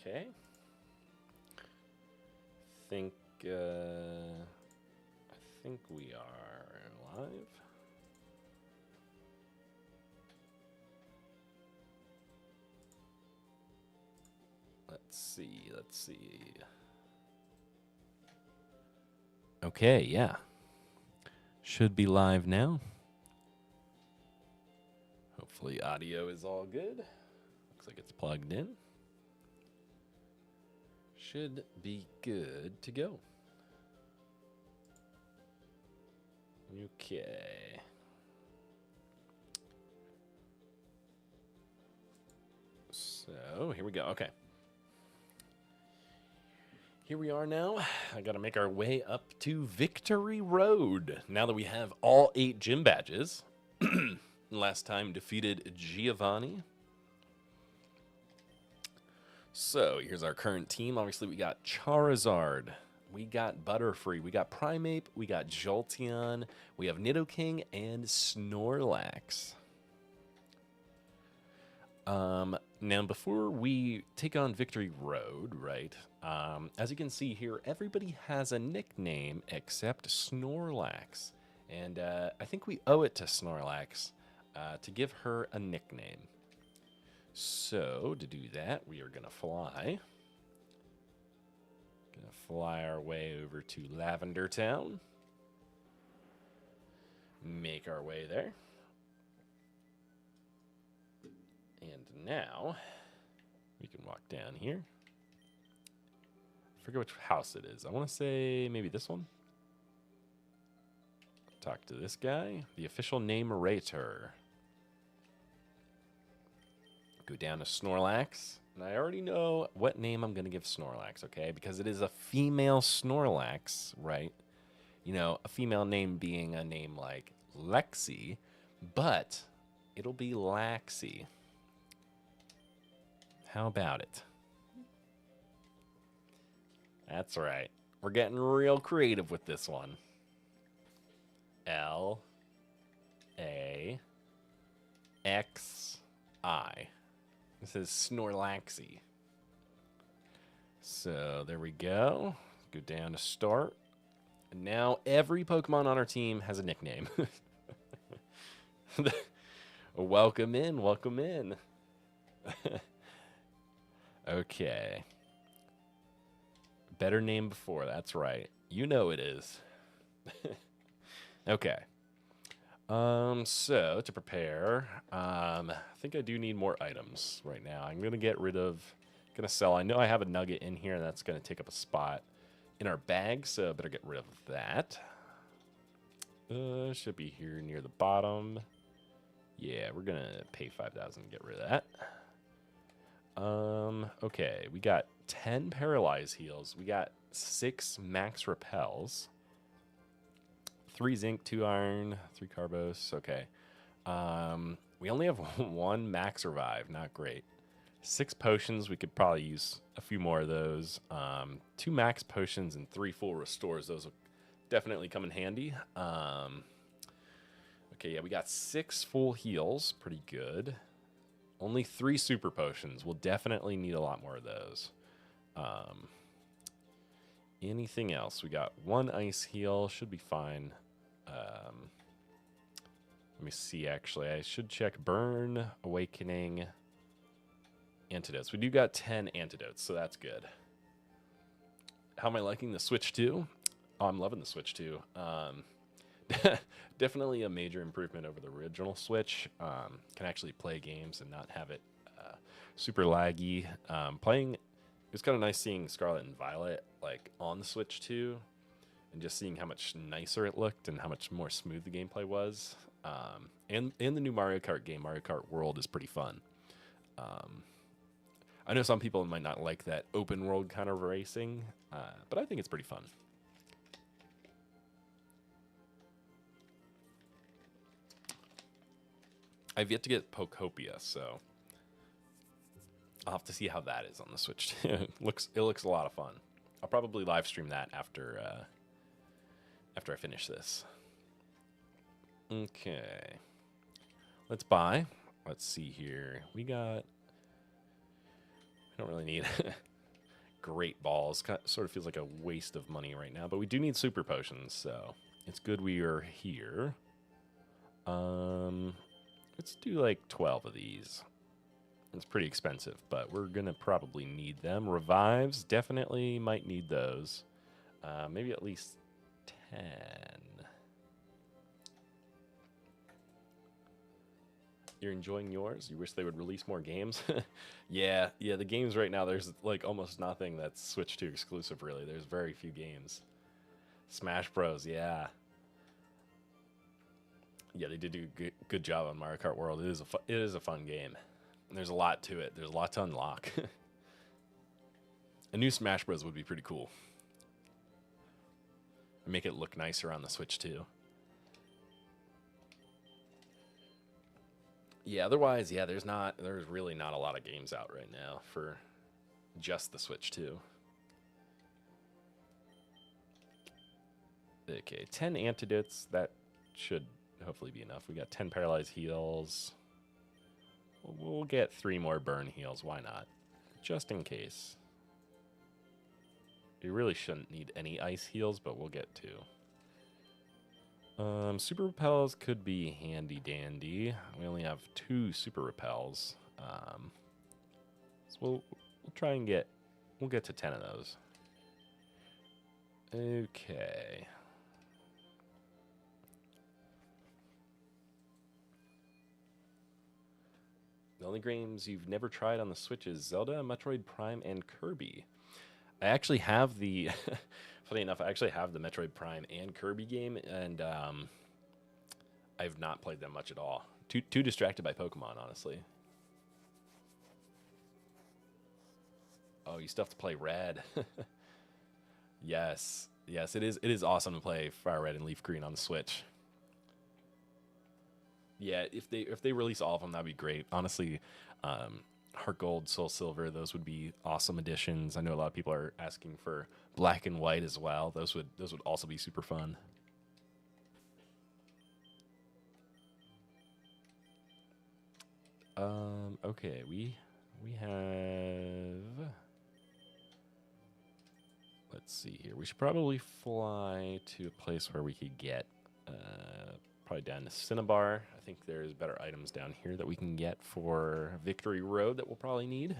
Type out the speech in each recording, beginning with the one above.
Okay. Think I think we are live. Let's see. Okay, yeah. Should be live now. Hopefully audio is all good. Looks like it's plugged in. Should be good to go. Okay. So, here we go. Okay. Here we are now. I got to make our way up to Victory Road. Now that we have all 8 gym badges. Last time defeated Giovanni. So, here's our current team. Obviously, we got Charizard. We got Butterfree. We got Primeape. We got Jolteon. We have Nidoking and Snorlax. Now, before we take on Victory Road, right, as you can see here, everybody has a nickname except Snorlax. And I think we owe it to Snorlax to give her a nickname. So, to do that, we are going to fly. Going to fly our way over to Lavender Town. Make our way there. And now, we can walk down here. I forget which house it is. I want to say maybe this one. Talk to this guy. The official name rater. Go down to Snorlax. And I already know what name I'm going to give Snorlax, okay? Because it is a female Snorlax, right? You know, a female name being a name like Lexi. But it'll be Laxi. How about it? That's right. We're getting real creative with this one. L-A-X-I. This is Snorlaxi. So there we go. Go down to start. And now every Pokemon on our team has a nickname. Welcome in, welcome in. Okay. Better name before, that's right. You know it is. Okay. So to prepare, I think I do need more items right now. I'm gonna get rid of, gonna sell. I know I have a nugget in here, and that's gonna take up a spot in our bag, so I better get rid of that. Should be here near the bottom. Yeah, we're gonna pay 5,000 to get rid of that. Okay, we got 10 Paralyze Heals. We got 6 Max Repels. 3 Zinc, 2 Iron, 3 Carbos. Okay. We only have 1 Max Revive. Not great. 6 Potions. We could probably use a few more of those. 2 Max Potions and 3 Full Restores. Those will definitely come in handy. Okay, yeah, we got 6 Full Heals. Pretty good. Only 3 Super Potions. We'll definitely need a lot more of those. Anything else? We got 1 Ice Heal. Should be fine. Let me see, actually. I should check Burn, Awakening, Antidotes. We do got 10 Antidotes, so that's good. How am I liking the Switch 2? Oh, I'm loving the Switch 2. Definitely a major improvement over the original Switch. Can actually play games and not have it super laggy. Playing, it was kind of nice seeing Scarlet and Violet like on the Switch 2, and just seeing how much nicer it looked and how much more smooth the gameplay was. And the new Mario Kart game, Mario Kart World, is pretty fun. I know some people might not like that open world kind of racing, but I think it's pretty fun. I've yet to get Pokopia, so I'll have to see how that is on the Switch. It looks a lot of fun. I'll probably live stream that after I finish this. Okay, let's buy. Let's see here. We don't really need great balls. Sort of feels like a waste of money right now, but we do need super potions, so it's good we are here. Let's do like 12 of these. It's pretty expensive, but we're gonna probably need them. Revives, definitely might need those. Maybe at least 10. You're enjoying yours? You wish they would release more games? Yeah, the games right now, there's like almost nothing that's Switch 2 exclusive, really. There's very few games. Smash Bros, yeah. Yeah, they did do a good job on Mario Kart World. It is a fun game. And there's a lot to it. There's a lot to unlock. A new Smash Bros would be pretty cool. And make it look nicer on the Switch too. Yeah, otherwise, yeah, there's really not a lot of games out right now for just the Switch 2. Okay, 10 antidotes. That should hopefully be enough. We got 10 paralyzed heals. We'll get 3 more burn heals. Why not? Just in case. We really shouldn't need any ice heals, but we'll get 2. Super repels could be handy dandy. We only have 2 super repels. So we'll try and we'll get to 10 of those. Okay. The only games you've never tried on the Switch is Zelda, Metroid Prime, and Kirby. I actually have the... Funny enough, I actually have the Metroid Prime and Kirby game, and I've not played them much at all. Too distracted by Pokemon, honestly. Oh, you still have to play Red. Yes, it is awesome to play Fire Red and Leaf Green on the Switch. Yeah, if they release all of them, that'd be great. Honestly, Heart Gold, Soul Silver, those would be awesome additions. I know a lot of people are asking for Black and White as well. Those would also be super fun. Okay, we have. Let's see here. We should probably fly to a place where we could get probably down to Cinnabar. I think there's better items down here that we can get for Victory Road that we'll probably need.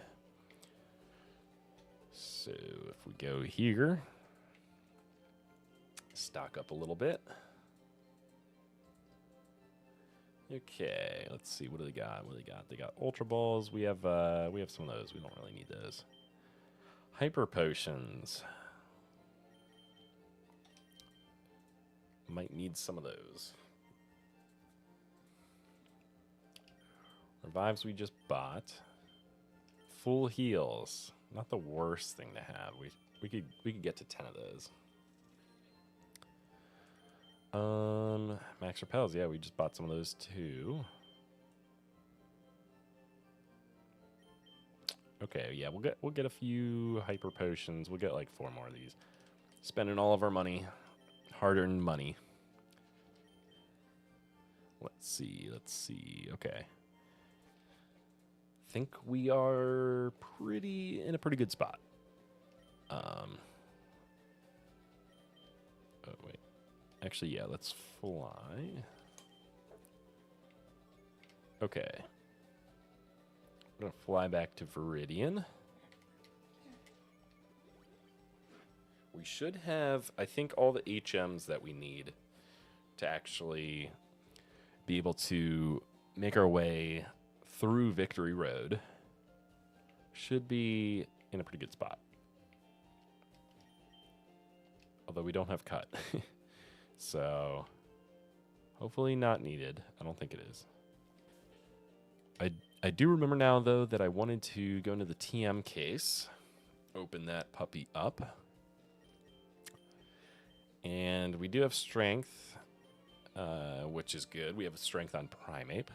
So if we go here, stock up a little bit. Okay, let's see. What do they got? They got Ultra Balls. We have some of those. We don't really need those. Hyper Potions. Might need some of those. Revives we just bought. Full heals. Not the worst thing to have. We could get to 10 of those. Max repels. Yeah, we just bought some of those too. Okay, yeah, we'll get a few hyper potions. We'll get like 4 more of these. Spending all of our money, hard-earned money. Let's see. Okay. Think we are in a pretty good spot. Oh wait. Actually, yeah, let's fly. Okay. We're gonna fly back to Viridian. We should have, I think, all the HMs that we need to actually be able to make our way through Victory Road. Should be in a pretty good spot. Although we don't have cut. So, hopefully not needed. I don't think it is. I do remember now, though, that I wanted to go into the TM case. Open that puppy up. And we do have strength, which is good. We have strength on Primeape.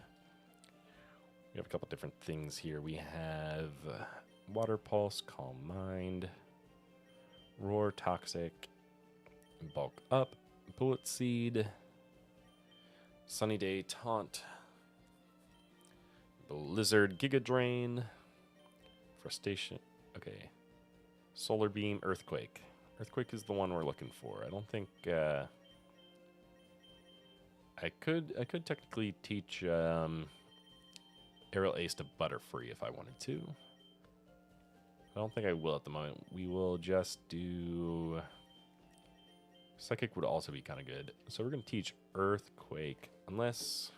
We have a couple different things here. We have Water Pulse, Calm Mind, Roar, Toxic, Bulk Up, Bullet Seed, Sunny Day, Taunt, Blizzard, Giga Drain, Frustration. Okay. Solar Beam, Earthquake. Earthquake is the one we're looking for. I don't think I could technically teach Aerial Ace to Butterfree if I wanted to. I don't think I will at the moment. We will just do... Psychic would also be kind of good. So we're going to teach Earthquake. Unless...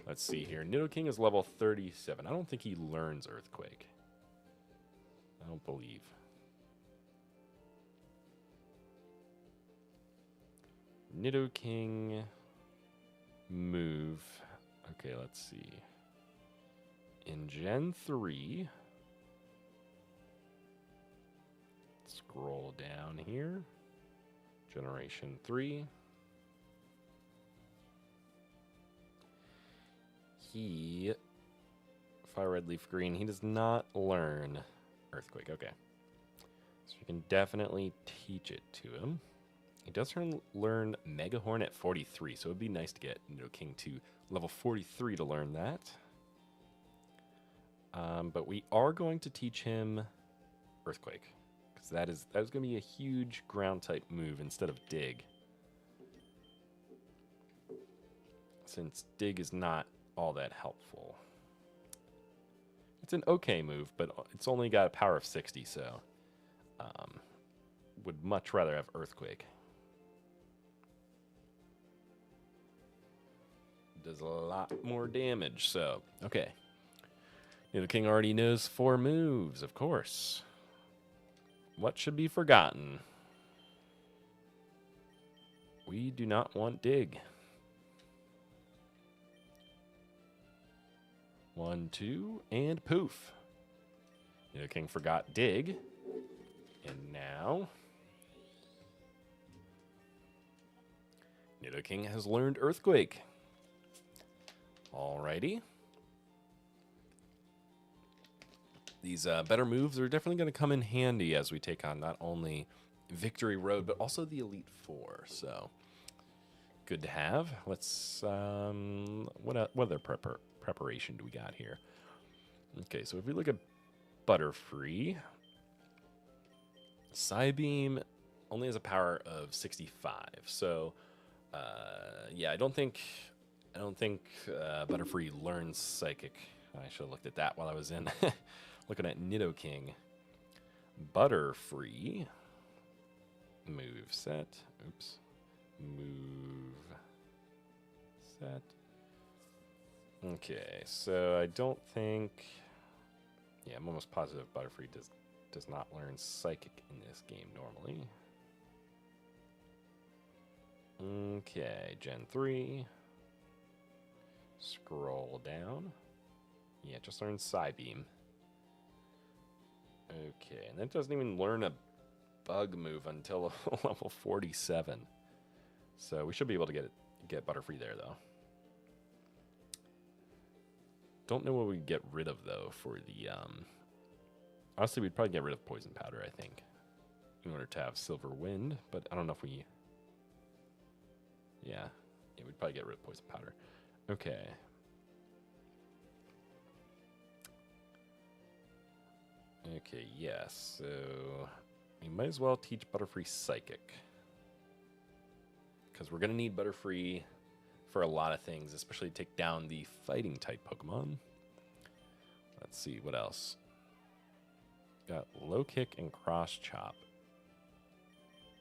Let's see here. Nidoking is level 37. I don't think he learns Earthquake. I don't believe. Nidoking move. Okay, let's see. In Gen 3, scroll down here. Generation 3. He, Fire Red, Leaf Green, he does not learn Earthquake. Okay. So you can definitely teach it to him. He does learn Mega Horn at 43, so it would be nice to get Nidoking to level 43 to learn that. But we are going to teach him Earthquake, because that is going to be a huge ground type move instead of Dig. Since Dig is not all that helpful. It's an okay move, but it's only got a power of 60, so would much rather have Earthquake. Does a lot more damage, so okay. Nidoking already knows 4 moves, of course. What should be forgotten? We do not want Dig. 1, 2, and poof. Nidoking forgot Dig. And now Nidoking has learned Earthquake. Alrighty. These better moves are definitely going to come in handy as we take on not only Victory Road, but also the Elite Four. So, good to have. Let's, what other preparation do we got here? Okay, so if we look at Butterfree, Psybeam only has a power of 65. So, yeah, I don't think Butterfree learns Psychic. I should have looked at that while I was in looking at Nidoking. Butterfree move set. Oops. Move set. Okay, so I don't think. Yeah, I'm almost positive Butterfree does not learn Psychic in this game normally. Okay, Gen 3. Scroll down. Yeah, just learn Psybeam. Okay, and that doesn't even learn a bug move until level 47. So we should be able to get Butterfree there, though. Don't know what we'd get rid of, though, for the... Honestly, we'd probably get rid of Poison Powder, I think, in order to have Silver Wind, but I don't know if we... Yeah, we'd probably get rid of Poison Powder. Okay. Okay, yes, so we might as well teach Butterfree Psychic. Because we're going to need Butterfree for a lot of things, especially to take down the fighting-type Pokemon. Let's see, what else? Got Low Kick and Cross Chop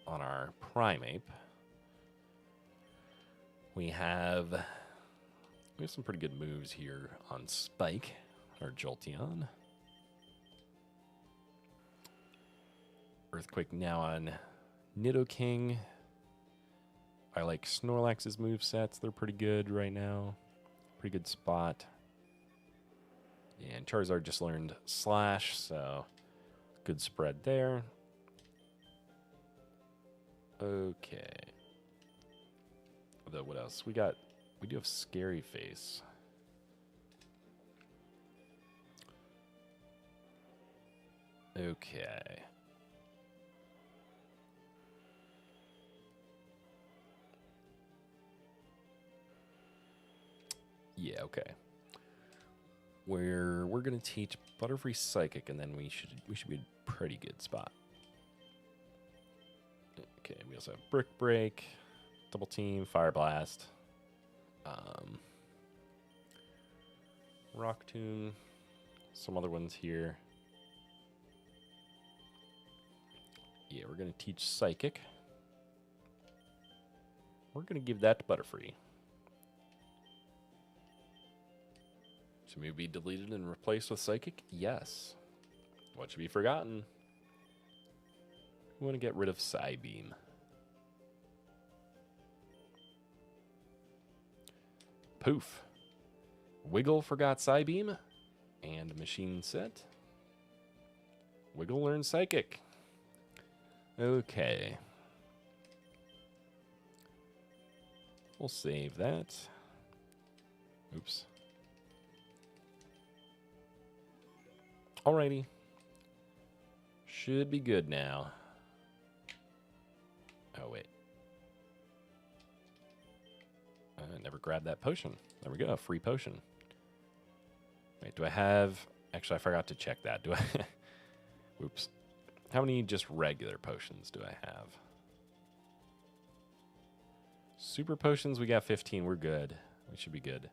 on our Primeape. We have some pretty good moves here on Spike, or Jolteon. Earthquake now on Nidoking. I like Snorlax's movesets. They're pretty good right now. Pretty good spot. Yeah, and Charizard just learned Slash, so good spread there. Okay. Although, what else? We do have Scary Face. Okay. Yeah, okay. where we're gonna teach Butterfree Psychic, and then we should be a pretty good spot. Okay, we also have Brick Break, Double Team, Fire Blast, Rock Tomb, some other ones here. Yeah, we're gonna teach Psychic. We're gonna give that to Butterfree. Should maybe be deleted and replaced with Psychic? Yes. What should be forgotten? We want to get rid of Psybeam. Poof. Wiggle forgot Psybeam. And Machine Set. Wiggle learns Psychic. Okay. We'll save that. Oops. Alrighty. Should be good now. Oh, wait. I never grabbed that potion. There we go, a free potion. Wait, do I have... Actually, I forgot to check that. Do I... Oops. How many just regular potions do I have? Super potions, we got 15. We're good. We should be good.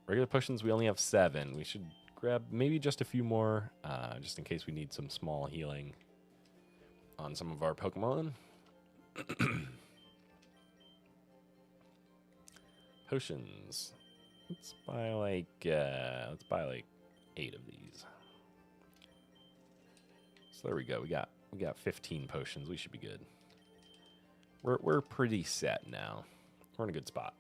Regular potions, we only have 7. We should grab maybe just a few more, just in case we need some small healing on some of our Pokemon. Potions. Let's buy like 8 of these. So there we go. We got 15 potions. We should be good. We're pretty set now. We're in a good spot.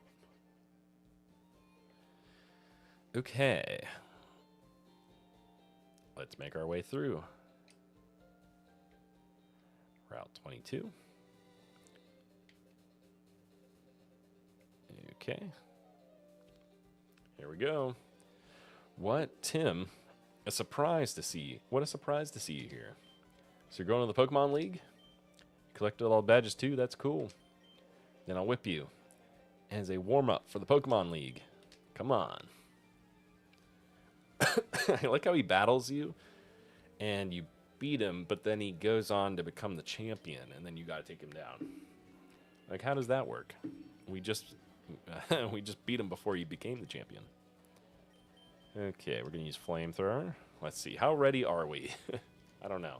Okay. Let's make our way through. Route 22. Okay. Here we go. What, Tim? A surprise to see. What a surprise to see you here. So you're going to the Pokemon League? You collected all the badges too? That's cool. Then I'll whip you as a warm-up for the Pokemon League. Come on. I like how he battles you, and you beat him, but then he goes on to become the champion, and then you got to take him down. Like, how does that work? We just beat him before he became the champion. Okay, we're gonna use Flamethrower. Let's see, how ready are we? I don't know.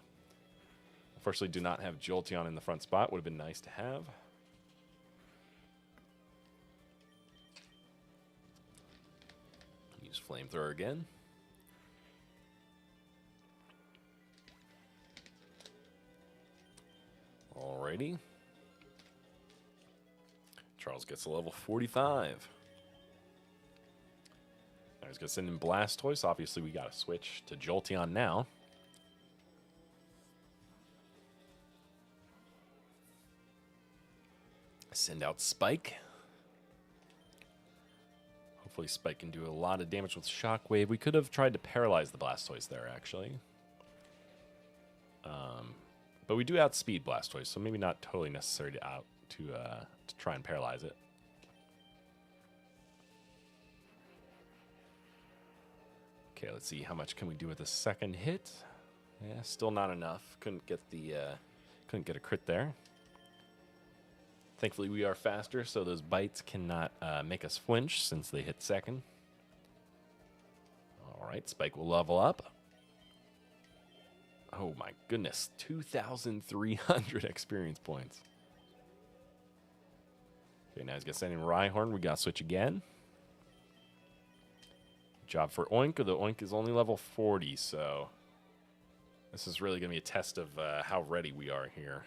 Unfortunately, do not have Jolteon in the front spot. Would have been nice to have. Use Flamethrower again. Alrighty. Charles gets a level 45. I was going to send in Blastoise. Obviously, we got to switch to Jolteon now. Send out Spike. Hopefully, Spike can do a lot of damage with Shockwave. We could have tried to paralyze the Blastoise there, actually. But we do outspeed Blastoise, so maybe not totally necessary to try and paralyze it. Okay, let's see how much can we do with the second hit. Yeah, still not enough. Couldn't get a crit there. Thankfully, we are faster, so those bites cannot make us flinch since they hit second. All right, Spike will level up. Oh my goodness, 2,300 experience points. Okay, now he's going to send in Rhyhorn. We got to switch again. Job for Oink. The Oink is only level 40, so this is really going to be a test of how ready we are here.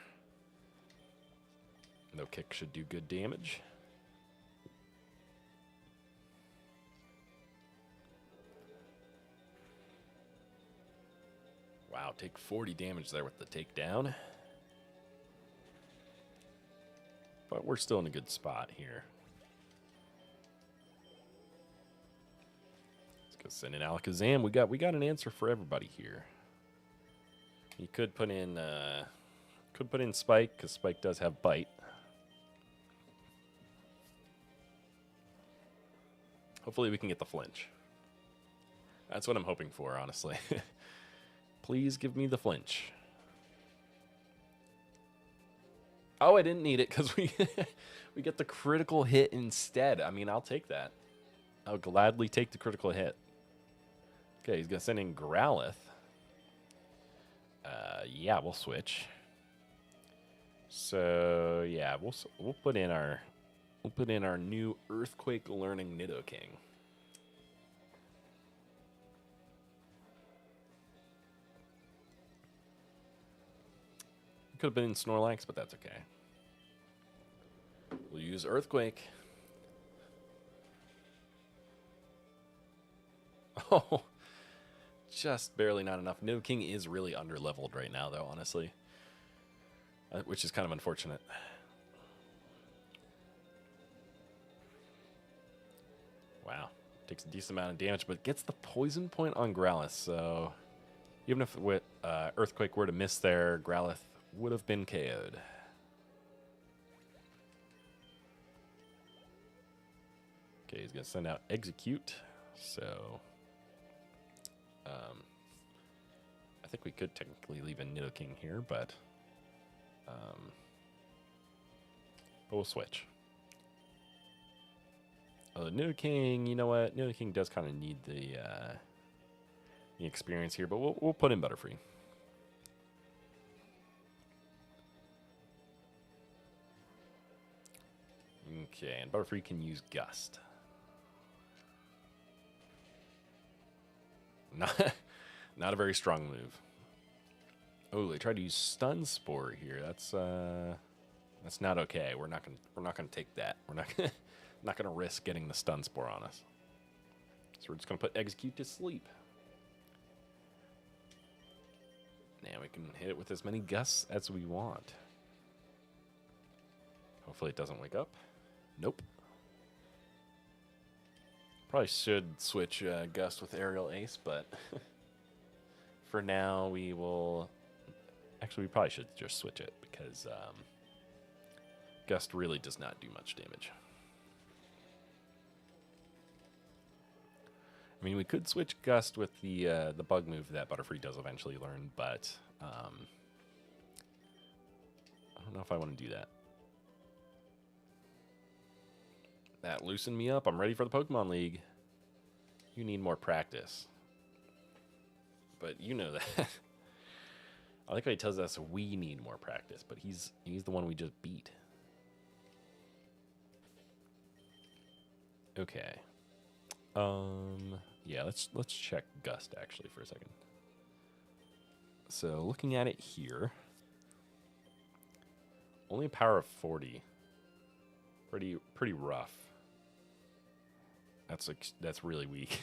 No Kick should do good damage. Wow, take 40 damage there with the takedown. But we're still in a good spot here. Let's go send in Alakazam. We got an answer for everybody here. You could put in Spike, because Spike does have Bite. Hopefully we can get the flinch. That's what I'm hoping for, honestly. Please give me the flinch. Oh, I didn't need it because we we get the critical hit instead. I mean, I'll take that. I'll gladly take the critical hit. Okay, he's gonna send in Growlithe. Yeah, we'll switch. So yeah, we'll put in our new Earthquake learning Nidoking. Could have been Snorlax, but that's okay. We'll use Earthquake. Oh, just barely not enough. Nidoking is really underleveled right now, though, honestly. Which is kind of unfortunate. Wow. Takes a decent amount of damage, but gets the poison point on Growlithe, so even if Earthquake were to miss there, Growlithe would have been KO'd. Okay, he's going to send out Execute, so I think we could technically leave a Nidoking here, but we'll switch. Oh, the Nidoking, you know what? Nidoking does kind of need the experience here, but we'll put in Butterfree. Okay, and Butterfree can use Gust. Not a very strong move. Oh, they tried to use Stun Spore here. That's not okay. We're not gonna take that. We're not gonna risk getting the Stun Spore on us. So we're just gonna put Execute to sleep. Now we can hit it with as many gusts as we want. Hopefully it doesn't wake up. Nope. Probably should switch Gust with Aerial Ace, but for now we will... Actually, we probably should just switch it because Gust really does not do much damage. I mean, we could switch Gust with the bug move that Butterfree does eventually learn, but I don't know if I want to do that. That loosened me up. I'm ready for the Pokemon League. You need more practice. But you know that. I like how he tells us we need more practice, but he's the one we just beat. Okay. Yeah, let's check Gust actually for a second. So looking at it here, only a power of 40. Pretty rough. That's really weak.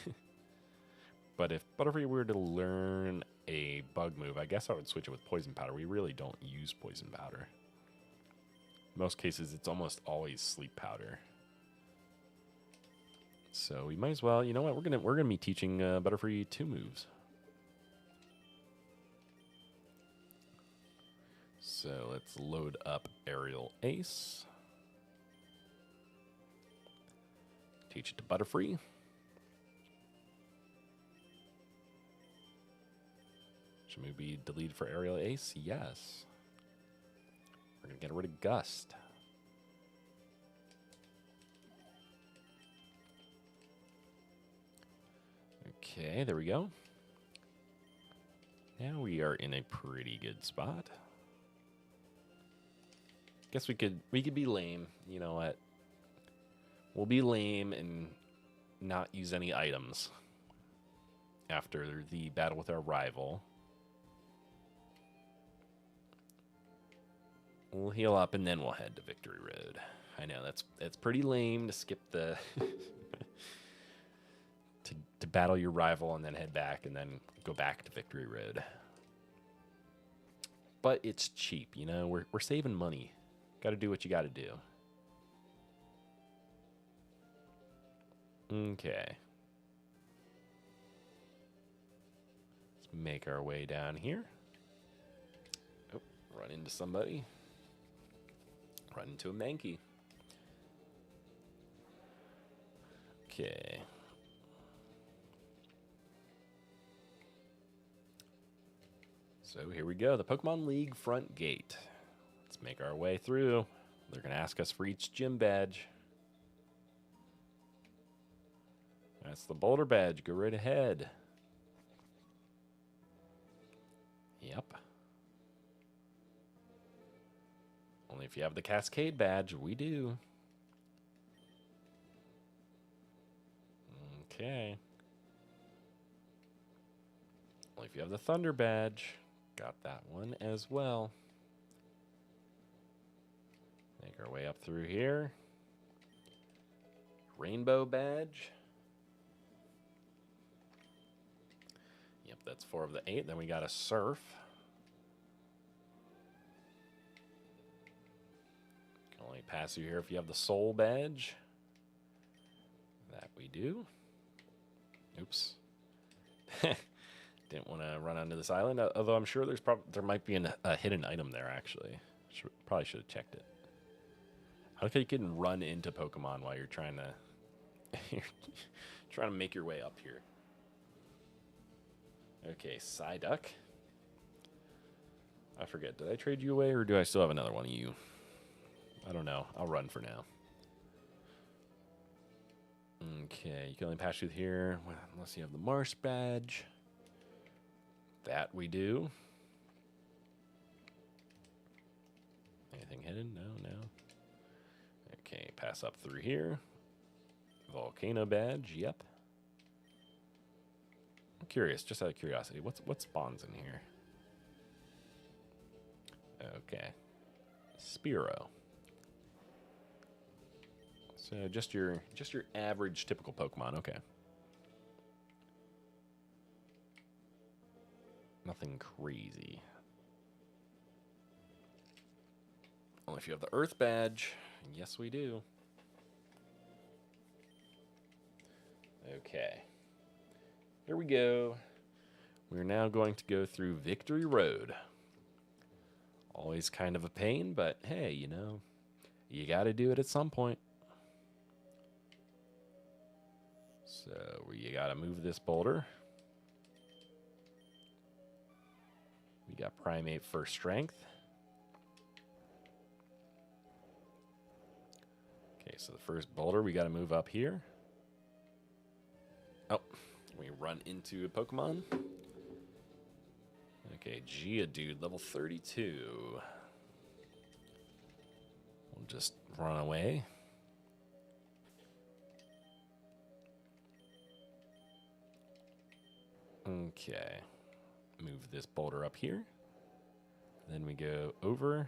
But if Butterfree were to learn a bug move, I guess I would switch it with Poison Powder. We really don't use Poison Powder. In most cases, it's almost always Sleep Powder. So we might as well. You know what? We're gonna be teaching Butterfree 2 moves. So let's load up Aerial Ace. Teach it to Butterfree. Should we be deleted for Aerial Ace? Yes. We're going to get rid of Gust. Okay, there we go. Now we are in a pretty good spot. Guess we could be lame. You know what? We'll be lame and not use any items after the battle with our rival. We'll heal up and then we'll head to Victory Road. I know that's pretty lame to skip the to battle your rival and then head back and then go back to Victory Road. But it's cheap, you know. We're saving money. Got to do what you got to do. Okay. Let's make our way down here. Oh, run into somebody. Run into a Mankey. Okay. So here we go, the Pokemon League front gate. Let's make our way through. They're going to ask us for each gym badge. That's the Boulder badge. Go right ahead. Yep. Only if you have the Cascade badge, we do. Okay. Only if you have the Thunder badge. Got that one as well. Make our way up through here. Rainbow badge. Yep, that's 4 of the 8. Then we got a Surf. Can only pass you here if you have the Soul badge. That we do. Oops. Didn't want to run onto this island, although I'm sure there might be a hidden item there, actually. Probably should have checked it. I like how you can run into Pokemon while you're trying to make your way up here. Okay, Psyduck. I forget, did I trade you away, or do I still have another one of you? I don't know. I'll run for now. Okay, you can only pass through here unless you have the Marsh badge. That we do. Anything hidden? No. Okay, pass up through here. Volcano badge, yep. I'm curious, just out of curiosity, what spawns in here? Okay. Spearow. So just your average typical Pokemon, okay. Nothing crazy. Only if you have the Earth badge. Yes, we do. Okay. Here we go. We're now going to go through Victory Road. Always kind of a pain, but hey, you know, you got to do it at some point. So you got to move this boulder. We got Primate for strength. Okay, so the first boulder, we got to move up here. Oh, we run into a Pokemon. Okay, Geodude, level 32. We'll just run away. Okay. Move this boulder up here. Then we go over.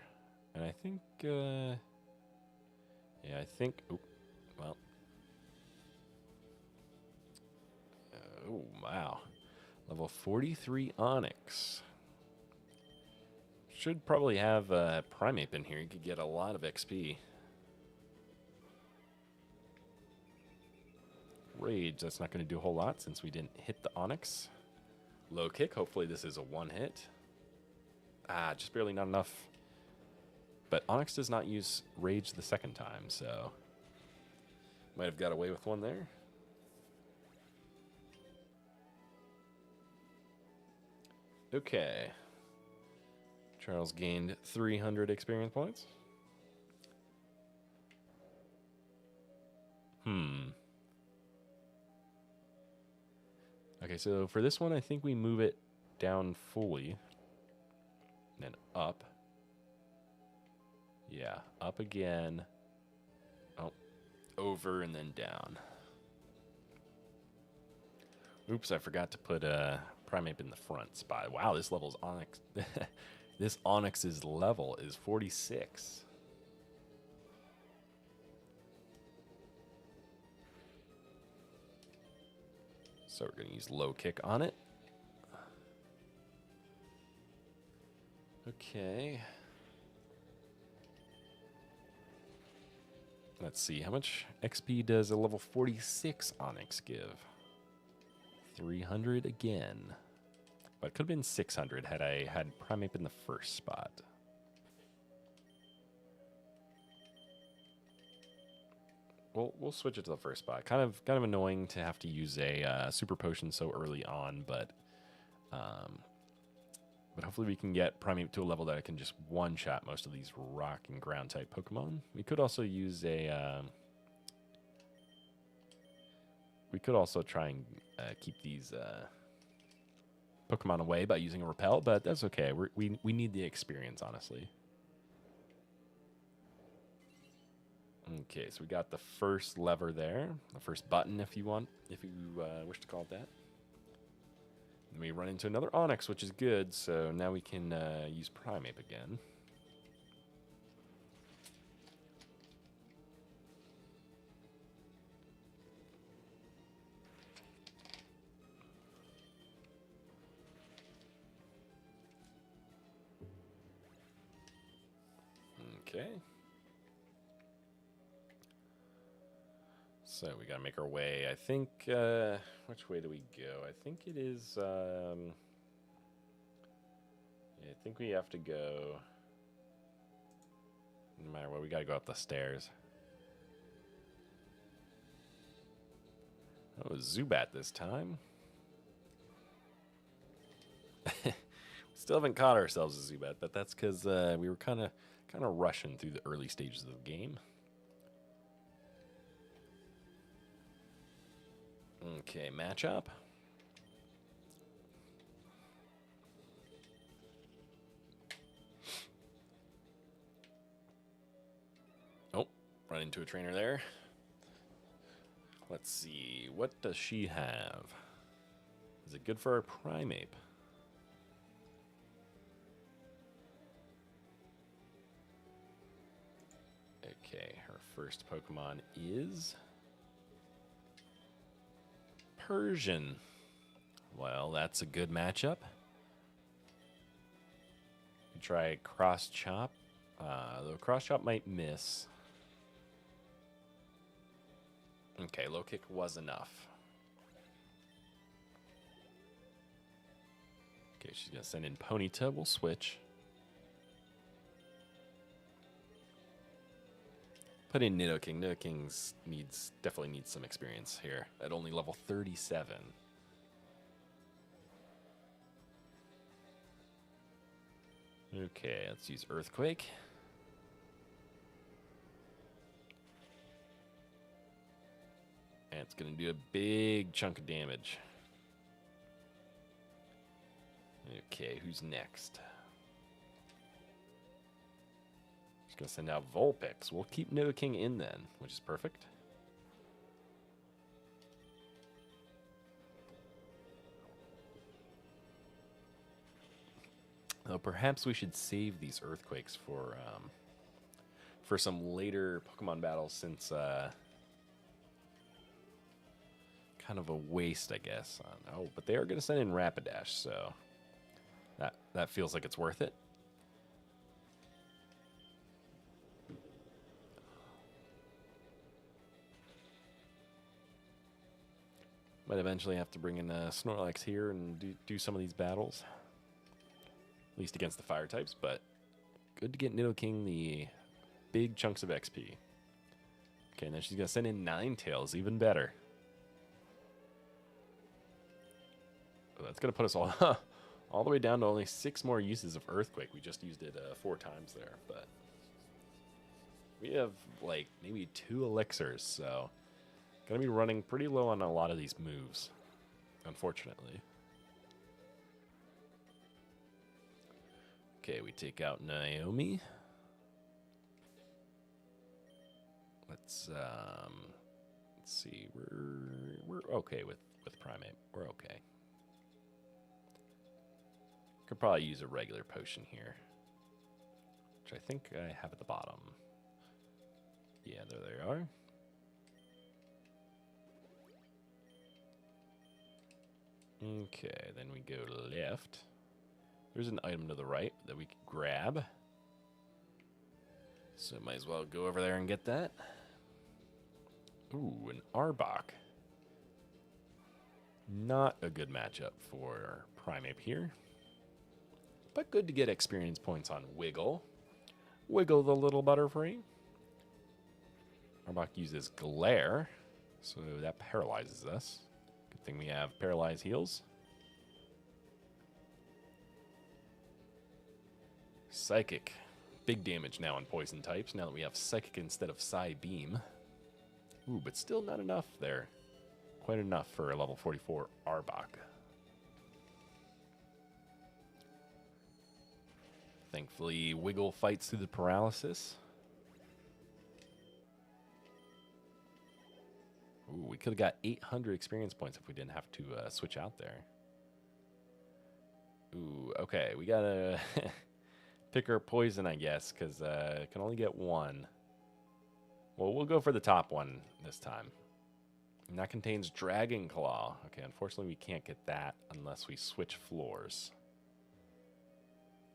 And I think, oh, well. Oh, wow. Level 43 Onyx. Should probably have a Primate in here. You could get a lot of XP. Rage, that's not going to do a whole lot since we didn't hit the Onyx. Low kick, hopefully this is a one hit. Ah, just barely not enough. But Onyx does not use Rage the second time, so might have got away with one there. Okay. Charles gained 300 experience points. Okay, so for this one, I think we move it down fully. And then up. Yeah, up again. Oh, over and then down. Oops, I forgot to put Primate in the front spot. Wow, this level's Onyx. This Onyx's level is 46. So we're going to use low kick on it. Okay. Let's see, how much XP does a level 46 Onyx give? 300 again. But it could have been 600 had I had Primate in the first spot. We'll switch it to the first spot. Kind of annoying to have to use a super potion so early on, but hopefully we can get Primeape to a level that I can just one-shot most of these rock and ground type Pokemon. We could also use a... we could also try and keep these Pokemon away by using a Repel, but that's okay. We need the experience, honestly. Okay, so we got the first lever there, the first button, if you wish to call it that. And we run into another Onix, which is good. So now we can use Primeape again. Okay. So we gotta make our way. I think, which way do we go? I think it is, yeah, I think we have to go, no matter what, we gotta go up the stairs. Oh, Zubat this time. Still haven't caught ourselves a Zubat, but that's because we were kind of rushing through the early stages of the game. Okay, matchup. Oh, run into a trainer there. Let's see, what does she have? Is it good for our Primeape? Okay, her first Pokemon is Persian. Well, that's a good matchup. We try Cross Chop. Though Cross Chop might miss. Okay, Low Kick was enough. Okay, she's gonna send in Ponyta. We'll switch. Put in Nidoking. Nidoking definitely needs some experience here at only level 37. Okay, let's use Earthquake. And it's going to do a big chunk of damage. Okay, who's next? Just going to send out Vulpix. We'll keep Nidoking in then, which is perfect. Though perhaps we should save these Earthquakes for some later Pokemon battles, since kind of a waste, I guess. Oh, but they are going to send in Rapidash, so that feels like it's worth it. Might eventually have to bring in Snorlax here and do some of these battles. At least against the fire types, but good to get Nidoking the big chunks of XP. Okay, and then she's going to send in Ninetales, even better. Oh, that's going to put us all the way down to only 6 more uses of Earthquake. We just used it 4 times there, but we have like maybe 2 elixirs, so going to be running pretty low on a lot of these moves, unfortunately. Okay, we take out Naomi. Let's see. We're okay with Primeape. We're okay. Could probably use a regular potion here, which I think I have at the bottom. Yeah, there they are. Okay, then we go left. There's an item to the right that we can grab. So might as well go over there and get that. Ooh, an Arbok. Not a good matchup for Primeape here. But good to get experience points on Wiggle. Wiggle the little Butterfree. Arbok uses Glare, so that paralyzes us. Good thing we have Paralyze Heals. Psychic. Big damage now on poison types, now that we have Psychic instead of Psy Beam. Ooh, but still not enough there. Quite enough for a level 44 Arbok. Thankfully, Wiggle fights through the paralysis. Ooh, we could have got 800 experience points if we didn't have to switch out there. Ooh, okay, we gotta pick our poison, I guess, because can only get one. Well, we'll go for the top one this time. And that contains Dragon Claw. Okay, unfortunately, we can't get that unless we switch floors.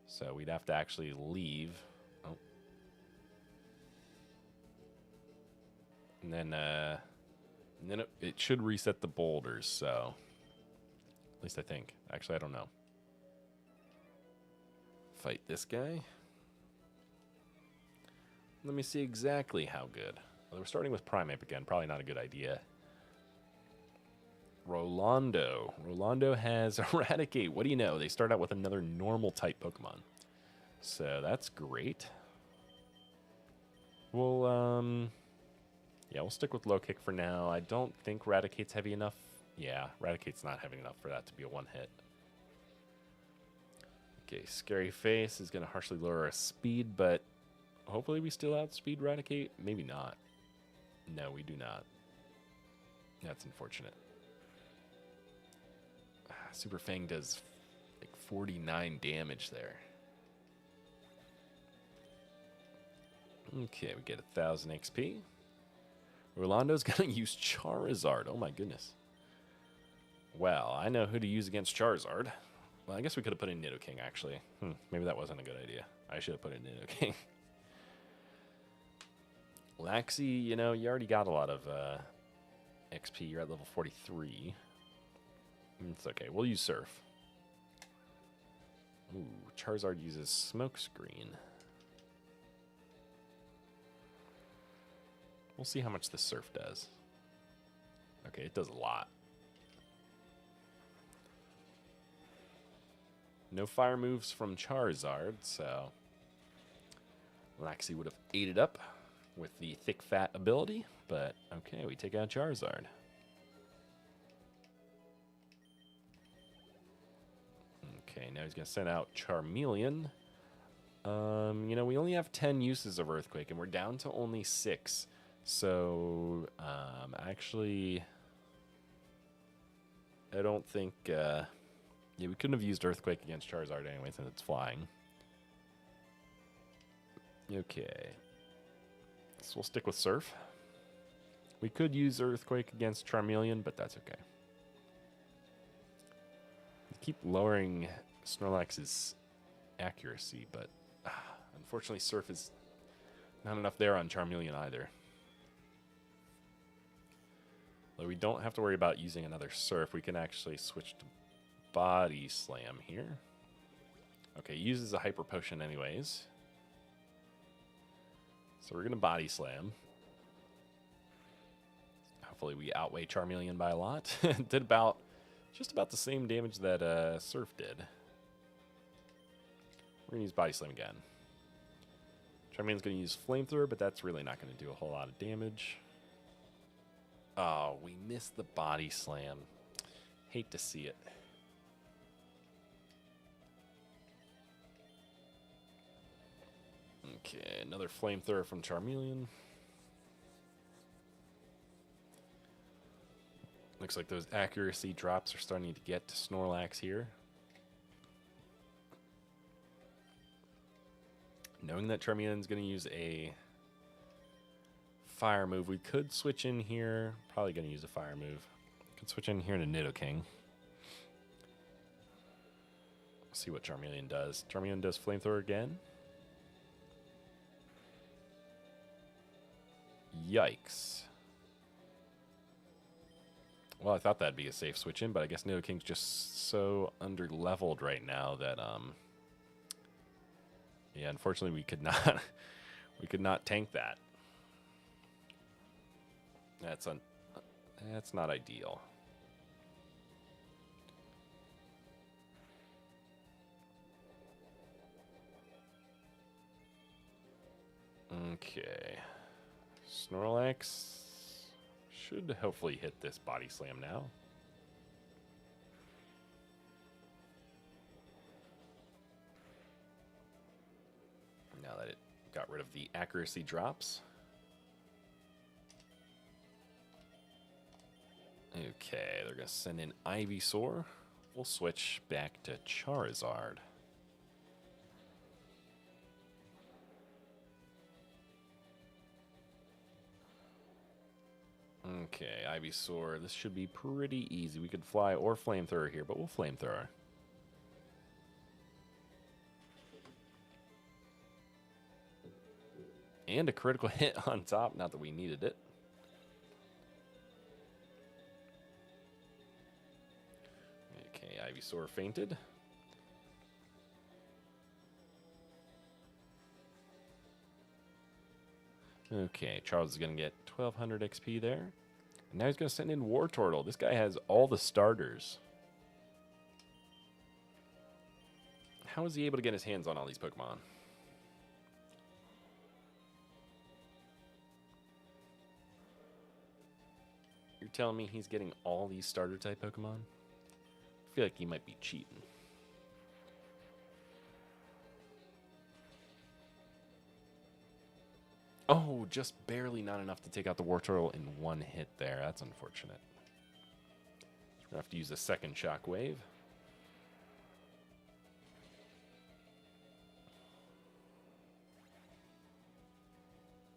So we'd have to actually leave. Oh. And then it should reset the boulders, so. At least I think. Actually, I don't know. Fight this guy. Let me see exactly how good. Well, we're starting with Primeape again. Probably not a good idea. Rolando. Rolando has Eradicate. What do you know? They start out with another normal type Pokemon. So that's great. We'll, yeah, we'll stick with Low Kick for now. I don't think Eradicate's heavy enough. Yeah, Eradicate's not heavy enough for that to be a one-hit. Okay, Scary Face is going to harshly lower our speed, but hopefully we still outspeed Eradicate. Maybe not. No, we do not. That's unfortunate. Super Fang does like 49 damage there. Okay, we get 1,000 XP. Rolando's going to use Charizard. Oh my goodness. Well, I know who to use against Charizard. Well, I guess we could have put in Nidoking, actually. Maybe that wasn't a good idea. I should have put in Nidoking. Laxi, you know, you already got a lot of XP. You're at level 43. It's okay. We'll use Surf. Ooh, Charizard uses Smokescreen. We'll see how much this Surf does. Okay, it does a lot. No fire moves from Charizard, so Laxi would have ate it up with the Thick Fat ability, but okay, we take out Charizard. Okay, now he's going to send out Charmeleon. You know, we only have 10 uses of Earthquake, and we're down to only 6. So, actually, I don't think, yeah, we couldn't have used Earthquake against Charizard anyway, since it's flying. Okay. So we'll stick with Surf. We could use Earthquake against Charmeleon, but that's okay. Keep lowering Snorlax's accuracy, but unfortunately Surf is not enough there on Charmeleon either. Though we don't have to worry about using another Surf, we can actually switch to Body Slam here. Okay, uses a Hyper Potion anyways. So we're going to Body Slam. Hopefully we outweigh Charmeleon by a lot. Did just about the same damage that Surf did. We're going to use Body Slam again. Charmeleon's going to use Flamethrower, but that's really not going to do a whole lot of damage. Oh, we missed the Body Slam. Hate to see it. Okay, another Flamethrower from Charmeleon. Looks like those accuracy drops are starting to get to Snorlax here. Knowing that Charmeleon's going to use a fire move, we could switch in here. Probably going to use a fire move. Could switch in here to Nidoking. See what Charmeleon does. Charmeleon does Flamethrower again. Yikes. Well, I thought that'd be a safe switch in, but I guess Nidoking's just so under-leveled right now that, yeah, unfortunately we could not tank that. That's not ideal. Okay. Snorlax should hopefully hit this body slam now. Now that it got rid of the accuracy drops. Okay, they're going to send in Ivysaur. We'll switch back to Charizard. Okay, Ivysaur. This should be pretty easy. We could fly or flamethrower here, but we'll flamethrower. And a critical hit on top. Not that we needed it. Okay, Ivysaur fainted. Okay, Charles is going to get 1200 XP there. And now he's going to send in Wartortle. This guy has all the starters. How is he able to get his hands on all these Pokemon? You're telling me he's getting all these starter type Pokemon? I feel like he might be cheating. Oh, just barely not enough to take out the Wartortle in one hit there. That's unfortunate. We're going to have to use a second Shockwave.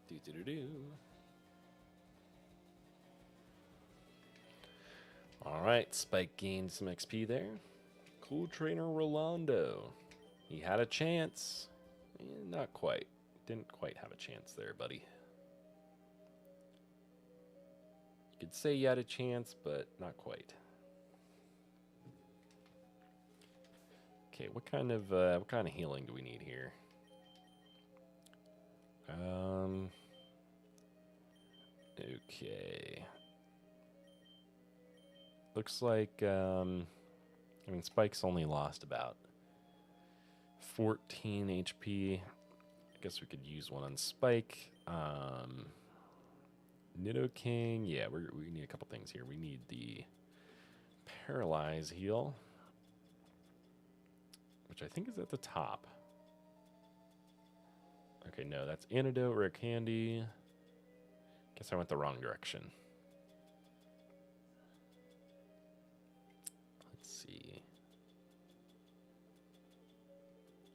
Do-do-do-do. All right, Spike gained some XP there. Cool Trainer Rolando. He had a chance. Not quite. Didn't quite have a chance there, buddy. You could say you had a chance, but not quite. Okay, what kind of healing do we need here? Okay. Looks like I mean Spike's only lost about 14 HP. I guess we could use one on Spike. Nidoking. Yeah, we need a couple things here. We need the Paralyze heal, which I think is at the top. Okay, no, that's Antidote, Rare Candy. Guess I went the wrong direction. Let's see.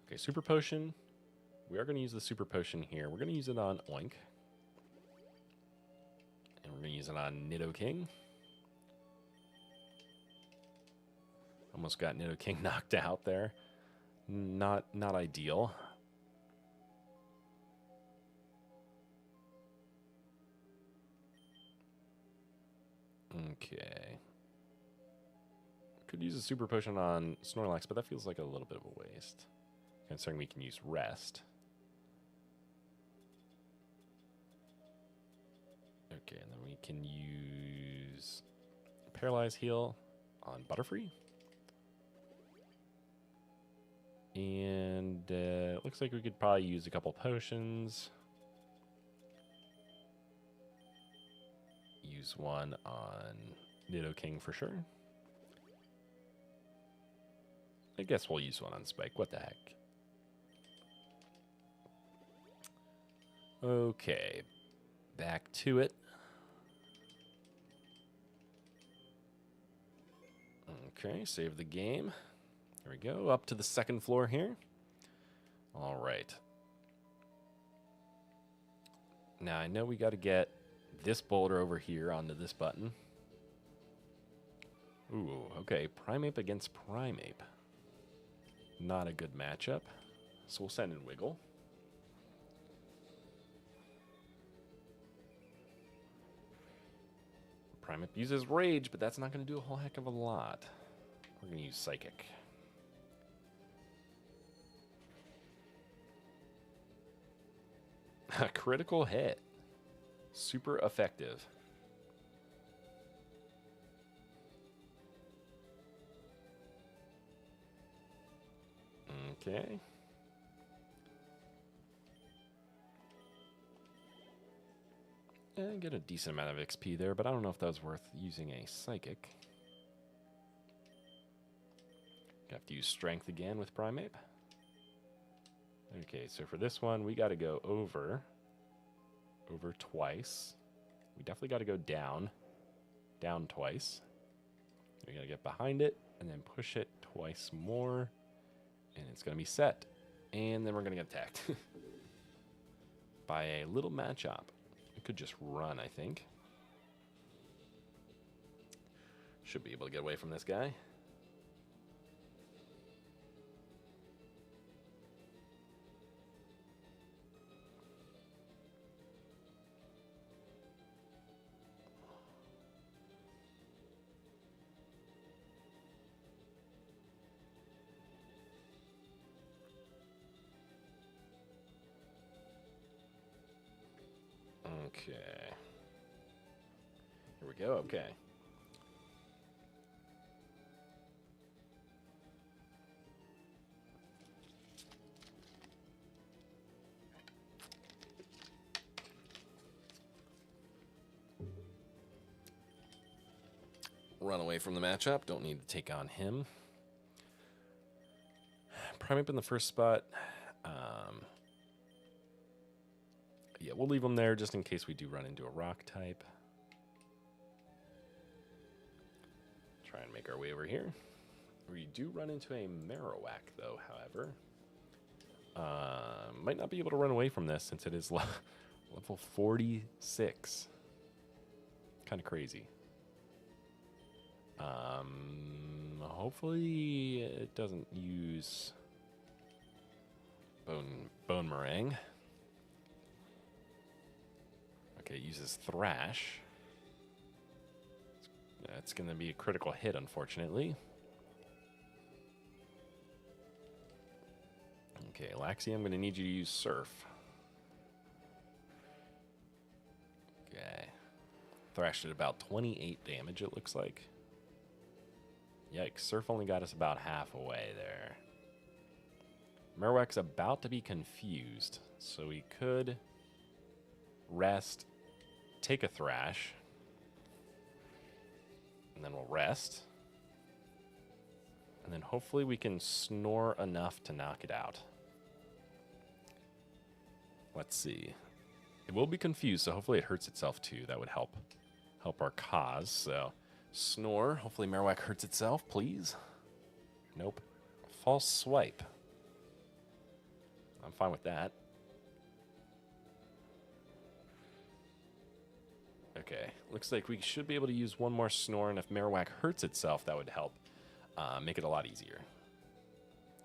Okay, Super Potion. We are going to use the Super Potion here. We're going to use it on Oink. And we're going to use it on Nidoking. Almost got Nidoking knocked out there. Not ideal. Okay. Could use a Super Potion on Snorlax, but that feels like a little bit of a waste. Considering we can use Rest. Okay, and then we can use Paralyze Heal on Butterfree. And it looks like we could probably use a couple potions. Use one on Nidoking for sure. I guess we'll use one on Spike. What the heck? Okay. Back to it. Okay, save the game. There we go. Up to the second floor here. All right. Now, I know we got to get this boulder over here onto this button. Ooh, okay. Primeape against Primeape. Not a good matchup. So we'll send in Wiggle. Primeape uses Rage, but that's not going to do a whole heck of a lot. We're going to use Psychic. A critical hit. Super effective. Okay. Get a decent amount of XP there, but I don't know if that was worth using a Psychic. Gonna have to use Strength again with Primeape. Okay, so for this one, we got to go over twice. We definitely got to go down twice. We got to get behind it and then push it twice more, and it's going to be set. And then we're going to get attacked by a little Machop. It could just run, I think. Should be able to get away from this guy. Okay. Here we go. Okay. Run away from the matchup. Don't need to take on him. Primeape in the first spot. Yeah, we'll leave him there just in case we do run into a rock type. Try and make our way over here. We do run into a Marowak, though, however. Might not be able to run away from this since it is level 46. Kind of crazy. Hopefully it doesn't use Bone Meringue. Okay, it uses Thrash. That's going to be a critical hit, unfortunately. Okay, Laxi, I'm going to need you to use Surf. Okay. Thrashed at about 28 damage, it looks like. Yikes, Surf only got us about half away there. Marowak's about to be confused, so we could rest, take a Thrash, and then we'll rest. And then hopefully we can snore enough to knock it out. Let's see. It will be confused, so hopefully it hurts itself too. That would help our cause. So snore. Hopefully Marowak hurts itself, please. Nope. False swipe. I'm fine with that. Okay, looks like we should be able to use one more snore, and if Marowak hurts itself, that would help make it a lot easier.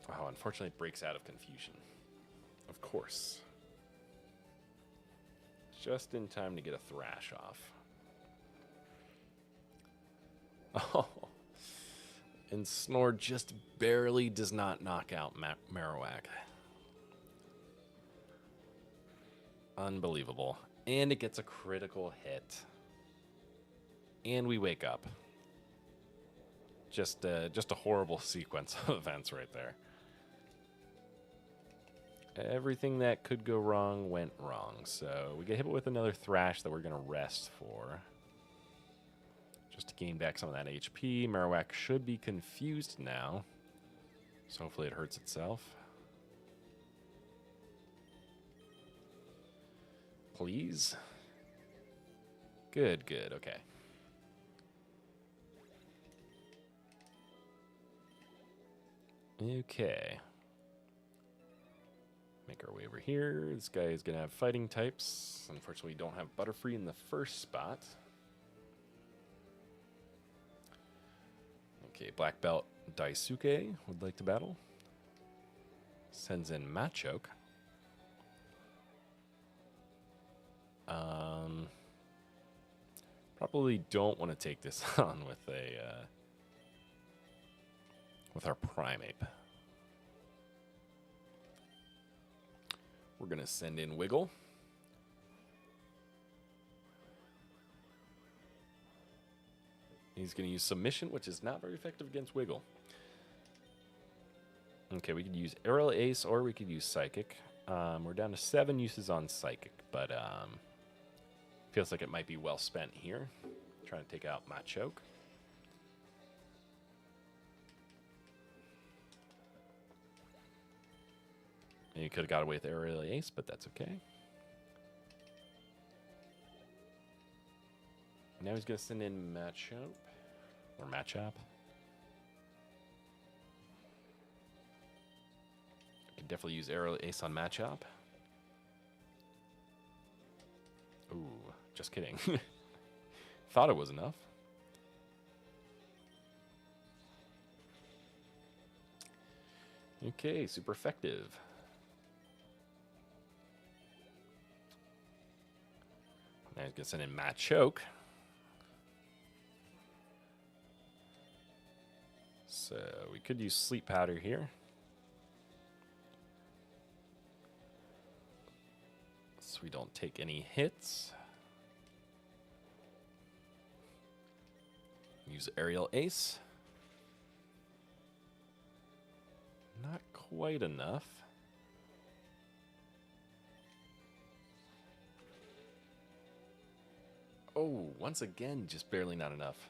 Oh, unfortunately, it breaks out of confusion. Of course. Just in time to get a Thrash off. Oh, and Snore just barely does not knock out Marowak. Unbelievable. And it gets a critical hit. And we wake up. Just a horrible sequence of events right there. Everything that could go wrong went wrong. So we get hit with another Thrash that we're going to rest for. Just to gain back some of that HP. Marowak should be confused now. So hopefully it hurts itself. Please. Good, good, okay. Okay. Make our way over here. This guy is going to have fighting types. Unfortunately, we don't have Butterfree in the first spot. Okay, Black Belt Daisuke would like to battle. Sends in Machoke. Probably don't want to take this on with our Primeape. We're gonna send in Wiggle. He's gonna use Submission, which is not very effective against Wiggle. Okay, we could use Aerial Ace or we could use Psychic. We're down to 7 uses on Psychic, but Feels like it might be well spent here. Trying to take out my choke. And you could have got away with Aerial Ace, but that's okay. Now he's going to send in Machop. Or Machop. Could definitely use Aerial Ace on Machop. Ooh, just kidding. Thought it was enough. Okay, super effective. Now he's going to send in Machoke. So we could use Sleep Powder here. So we don't take any hits. Use Aerial Ace. Not quite enough. Oh, once again, just barely not enough.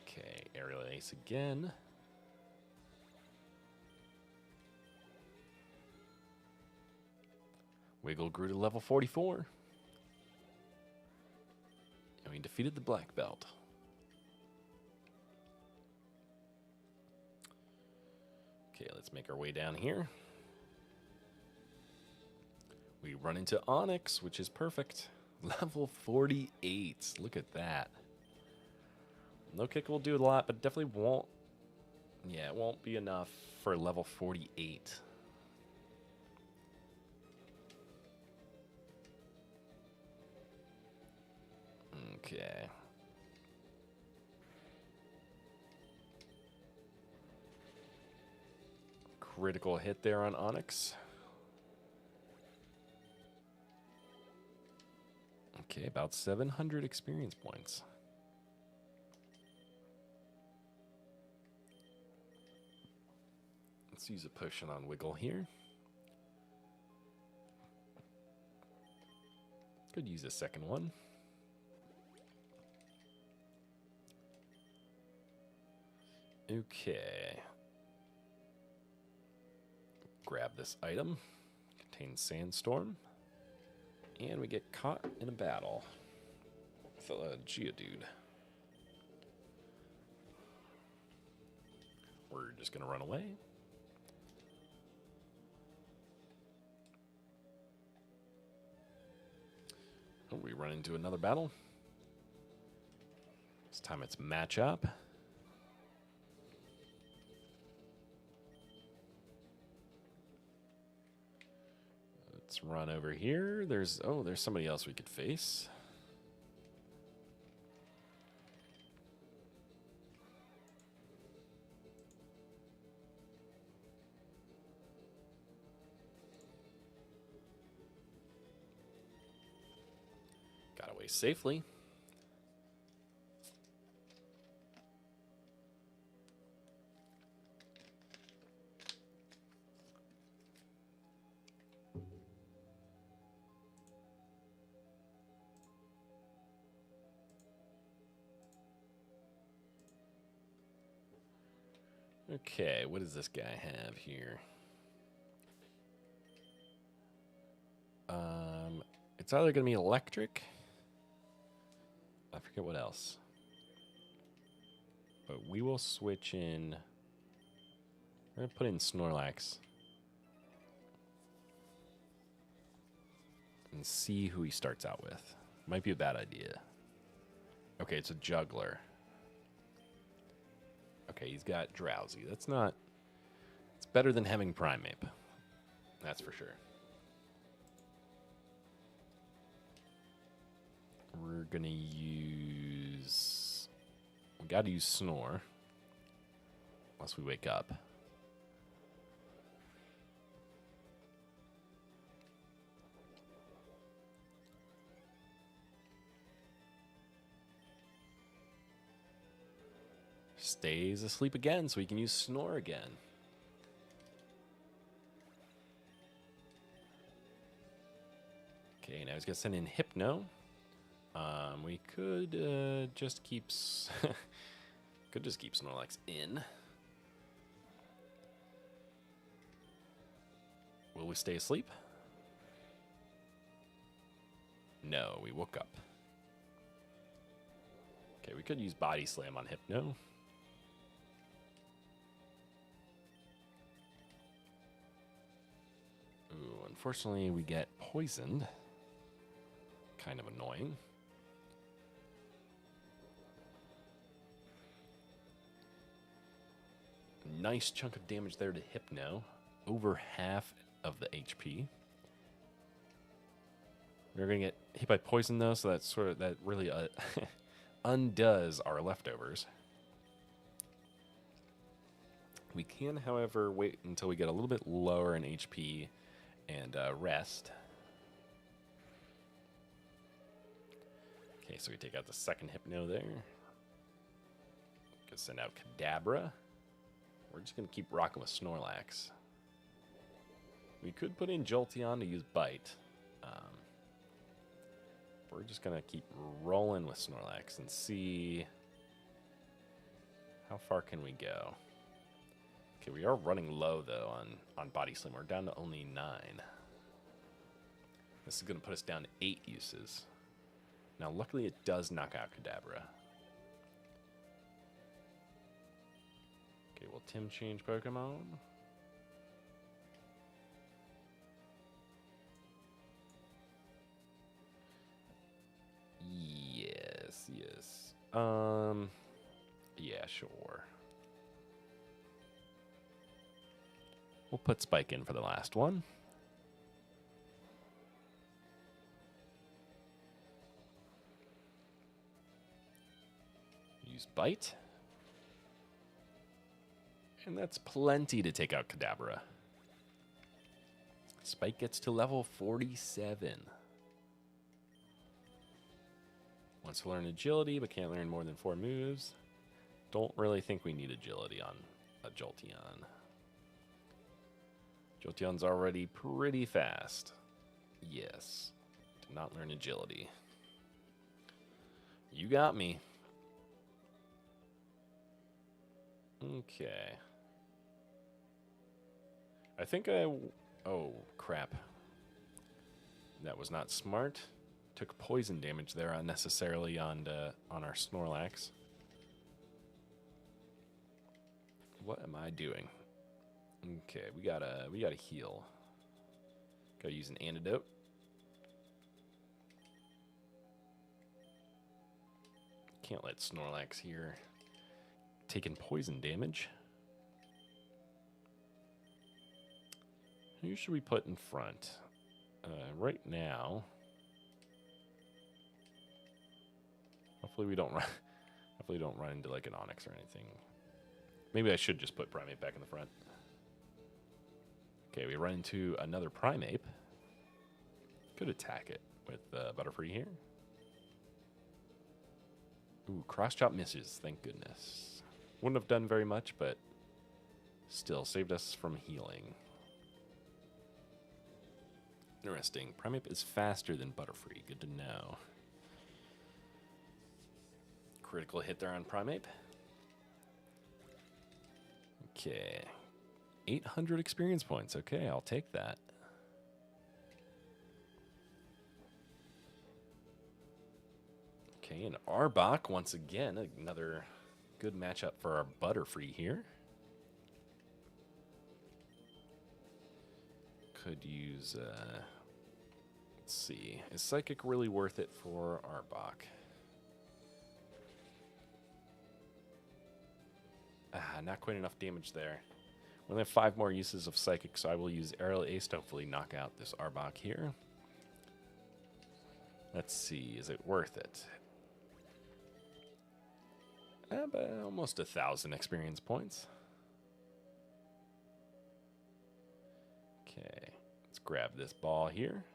Okay, Aerial Ace again. Wiggle grew to level 44. And we defeated the black belt. Okay, let's make our way down here. We run into Onyx, which is perfect. Level 48. Look at that. No kick will do a lot, but definitely won't. Yeah, it won't be enough for level 48. Okay. Critical hit there on Onyx. Okay, about 700 experience points. Let's use a potion on Wiggle here. Could use a second one. Okay. Grab this item. Contains Sandstorm. And we get caught in a battle with a Geodude. We're just going to run away. Oh, we run into another battle. This time it's Machop. Let's run over here. There's somebody else we could face. Got away safely. Okay, what does this guy have here? It's either going to be electric. I forget what else. But we will switch in. We're going to put in Snorlax. And see who he starts out with. Might be a bad idea. Okay, it's a juggler. Okay, he's got Drowsy. That's not... It's better than having Primeape. That's for sure. We're going to use... We got to use Snore. Unless we wake up. Stays asleep again, so we can use Snore again. he's gonna send in Hypno. We could just keep could just keep Snorlax in. Will we stay asleep? No, we woke up. Okay, we could use Body Slam on Hypno. Ooh, unfortunately, we get poisoned. Kind of annoying. Nice chunk of damage there to Hypno. Over half of the HP. We're going to get hit by poison, though, so that really undoes our leftovers. We can, however, wait until we get a little bit lower in HP and rest. Okay, so we take out the second Hypno there. Gonna send out Kadabra. We're just going to keep rocking with Snorlax. We could put in Jolteon to use Bite. We're just going to keep rolling with Snorlax and see how far can we go. Okay, we are running low, though, on Body Slam. We're down to only 9. This is going to put us down to 8 uses. Now, luckily, it does knock out Kadabra. Okay, will Tim change Pokemon? Yes. Yeah, sure. We'll put Spike in for the last one. Use Bite. And that's plenty to take out Kadabra. Spike gets to level 47. Wants to learn agility, but can't learn more than 4 moves. Don't really think we need agility on a Jolteon. Jolteon's already pretty fast. Yes. Did not learn agility. You got me. Okay. I think oh, crap. That was not smart. Took poison damage there unnecessarily on our Snorlax. What am I doing? Okay, we gotta heal. Gotta use an antidote. Can't let Snorlax here taking poison damage. Who should we put in front? Right now. Hopefully we don't run into like an Onix or anything. Maybe I should just put Primeape back in the front. Okay, we run into another Primeape. Could attack it with Butterfree here. Ooh, cross chop misses, thank goodness. Wouldn't have done very much, but still saved us from healing. Interesting. Primeape is faster than Butterfree. Good to know. Critical hit there on Primeape. Okay. 800 experience points. Okay, I'll take that. Okay, and Arbok, once again, another good matchup for our Butterfree here. Could use, let's see, is Psychic really worth it for Arbok? Not quite enough damage there. We only have 5 more uses of Psychic, so I will use Aerial Ace to hopefully knock out this Arbok here. Let's see, is it worth it? But almost 1,000 experience points. Okay, let's grab this ball here.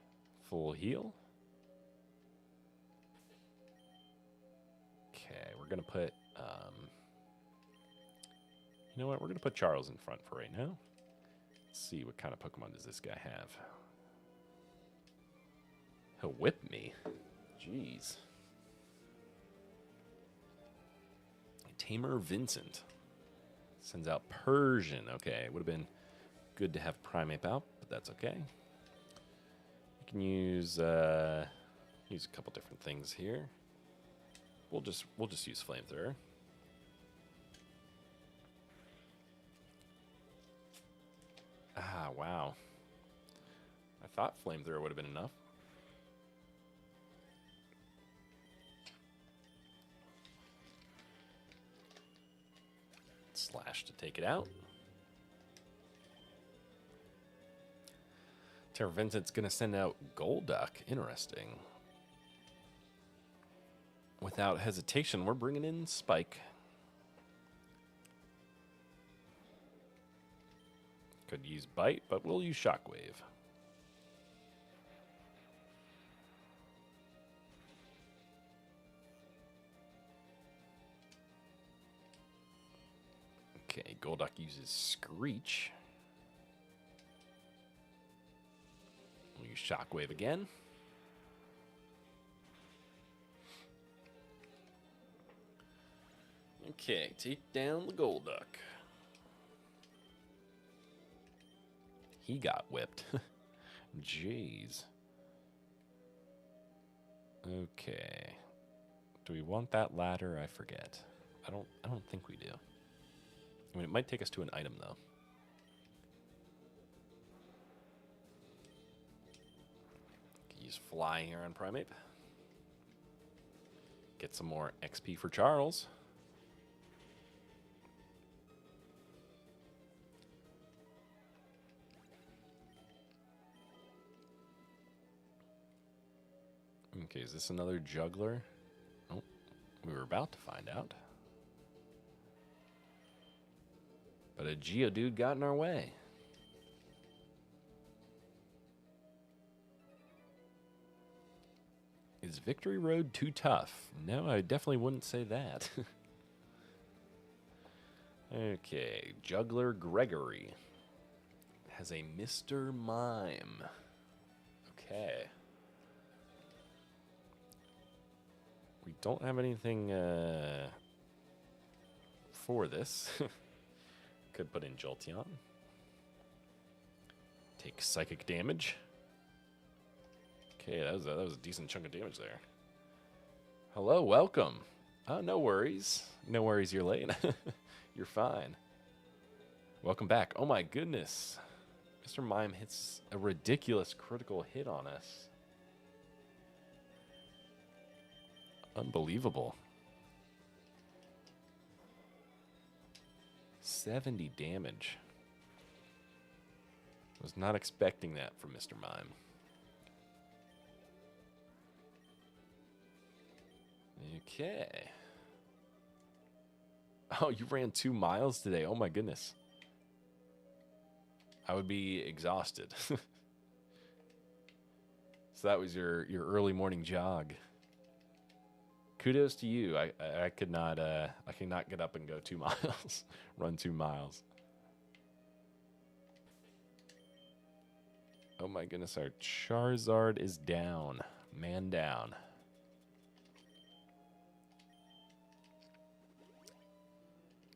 Full heal. Okay, we're going to put... you know what? We're going to put Charles in front for right now. Let's see, what kind of Pokemon does this guy have? He'll whip me. Jeez. Tamer Vincent. Sends out Persian. Okay, would have been good to have Primeape out, but that's okay. You can use a couple different things here. We'll just use Flamethrower. Ah, wow. I thought Flamethrower would have been enough. Slash to take it out. Terra Vincent's going to send out Golduck. Interesting. Without hesitation, we're bringing in Spike. Could use Bite, but we'll use Shockwave. Okay, Golduck uses Screech. We'll use Shockwave again. Okay, take down the Golduck. He got whipped. Jeez. Okay. Do we want that ladder? I forget. I don't think we do. I mean, it might take us to an item, though. Use Fly here on Primeape. Get some more XP for Charles. Okay, is this another juggler? Oh, we were about to find out. But a Geodude got in our way. Is Victory Road too tough? No, I definitely wouldn't say that. Okay, Juggler Gregory has a Mr. Mime. Okay. We don't have anything for this. Could put in Jolteon. Take psychic damage. Okay, that was a decent chunk of damage there. Hello, welcome. Oh, no worries. No worries, you're late. You're fine. Welcome back. Oh my goodness. Mr. Mime hits a ridiculous critical hit on us. Unbelievable. 70 damage. Was not expecting that from Mr. Mime. Okay. Oh, you ran 2 miles today. Oh my goodness. I would be exhausted. So that was your early morning jog. Kudos to you. I could not get up and go 2 miles. Run 2 miles. Oh my goodness, our Charizard is down. Man down.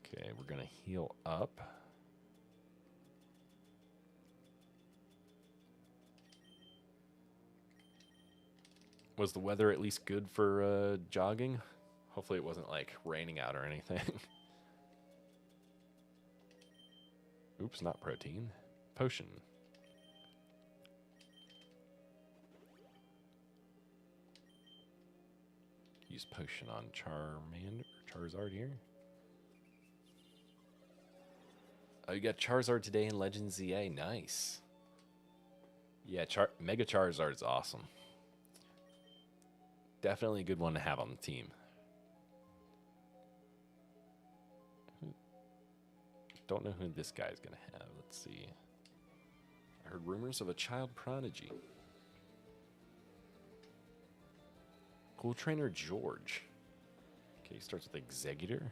Okay, we're gonna heal up. Was the weather at least good for jogging? Hopefully it wasn't like raining out or anything. Oops, not protein. Potion. Use potion on Charmander or Charizard here. Oh, you got Charizard today in Legends ZA. Nice. Yeah, Mega Charizard is awesome. Definitely a good one to have on the team. Don't know who this guy's going to have. Let's see. I heard rumors of a child prodigy. Cool Trainer George. Okay, he starts with Executor.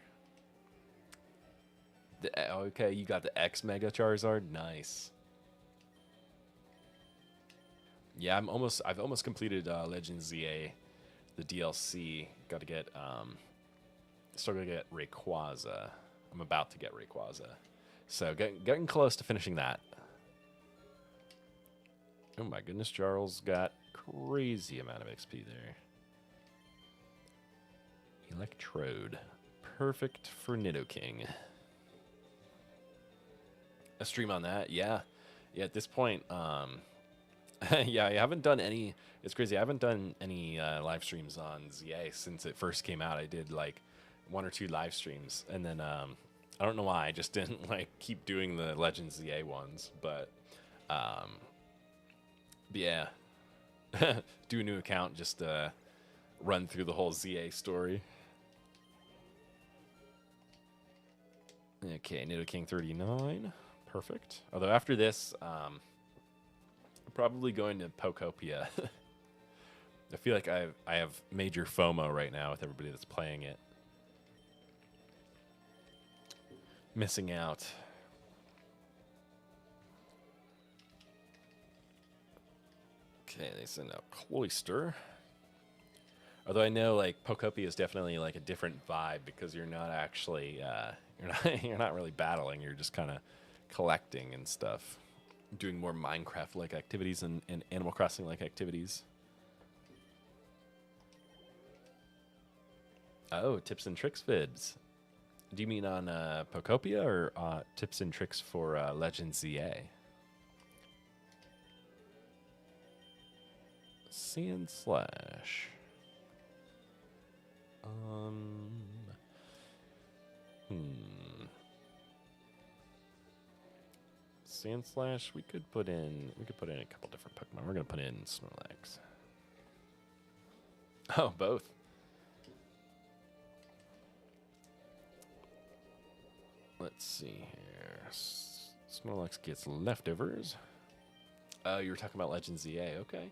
Okay, you got the X Mega Charizard. Nice. Yeah, I've almost completed Legend ZA, the DLC. Got to get still gotta get Rayquaza. I'm about to get Rayquaza, so getting close to finishing that. Oh my goodness, Jarl's got crazy amount of XP there. Electrode, perfect for Nidoking. A stream on that, yeah. At this point, yeah, I haven't done any. It's crazy. I haven't done any live streams on ZA since it first came out. I did like 1 or 2 live streams, and then I don't know why I just didn't like keep doing the Legends ZA ones. But yeah, do a new account just to run through the whole ZA story. Okay, Nidoking 39, perfect. Although after this, probably going to Pokopia. I feel like I have major FOMO right now with everybody that's playing it. Missing out. Okay, they send out Cloyster. Although I know like Pokopia is definitely like a different vibe because you're not actually you're not really battling. You're just kind of collecting and stuff. Doing more Minecraft-like activities and Animal Crossing-like activities. Oh, tips and tricks vids. Do you mean on Pokopia or tips and tricks for Legends ZA? Sand Slash. Sand Slash, we could put in a couple different Pokemon. We're gonna put in Snorlax. Oh, both. Let's see here. Snorlax gets leftovers. Oh, you were talking about Legends ZA, okay.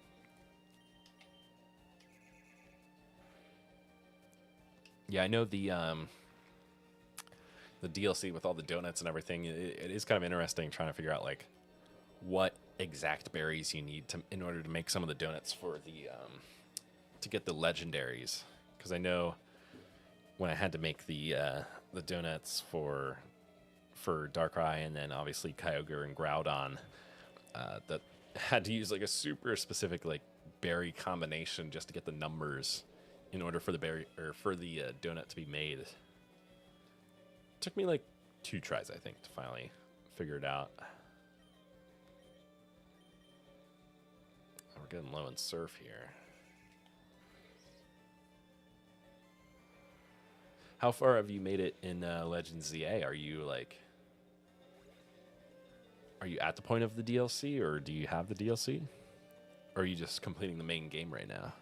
Yeah, I know the DLC with all the donuts and everything. It is kind of interesting trying to figure out like what exact berries you need in order to make some of the donuts for the to get the legendaries. Because I know when I had to make the donuts for Darkrai and then obviously Kyogre and Groudon, that had to use like a super specific like berry combination just to get the numbers in order for the berry or for the donut to be made. Took me like 2 tries, I think, to finally figure it out. We're getting low in surf here. How far have you made it in Legends ZA? Are you at the point of the DLC, or do you have the DLC? Or are you just completing the main game right now?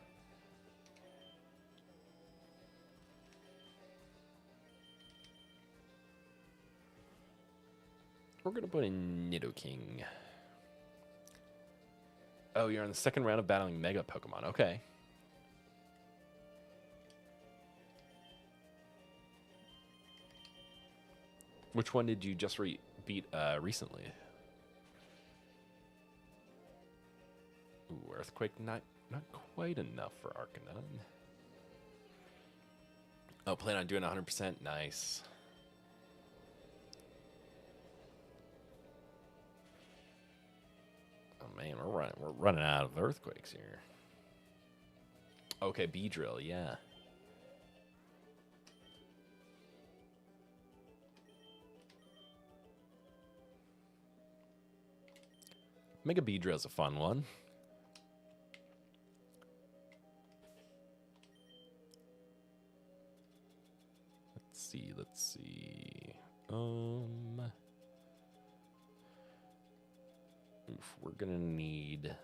We're going to put in Nidoking. Oh, you're on the second round of battling Mega Pokemon. Okay. Which one did you just beat recently? Ooh, Earthquake, not quite enough for Arcanine. Oh, plan on doing 100%? Nice. Oh man, we're running out of earthquakes here. Okay, Beedrill, yeah. Mega Beedrill's a fun one. Let's see. Oof, we're gonna need.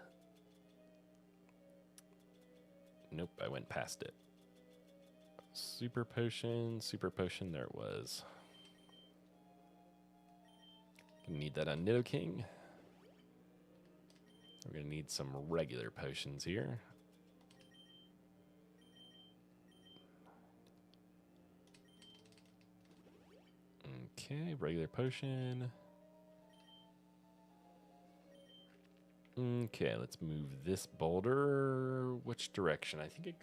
Nope, I went past it. Super potion, there it was. Gonna need that on Nidoking. We're gonna need some regular potions here. Okay, regular potion. Okay, let's move this boulder. Which direction? I think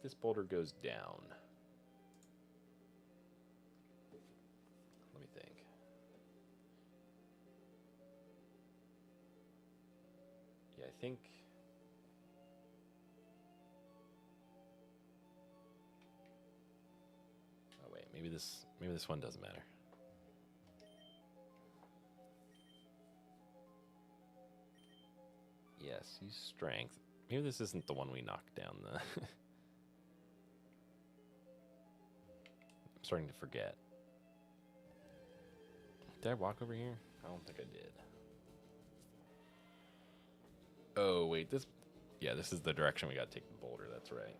this boulder goes down. Let me think. Yeah, I think. Oh wait, maybe this one doesn't matter. Yes, use strength. Maybe this isn't the one we knocked down. I'm starting to forget. Did I walk over here? I don't think I did. Oh wait, this is the direction we gotta take the boulder. That's right.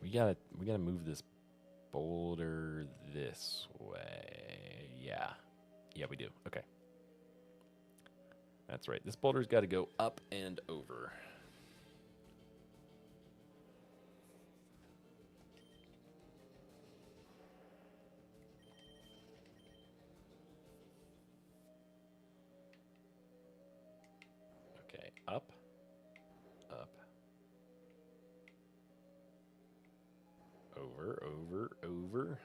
We gotta move this boulder this way. Yeah, we do. Okay. That's right. This boulder's got to go up and over. Okay, up, up, over, over, over.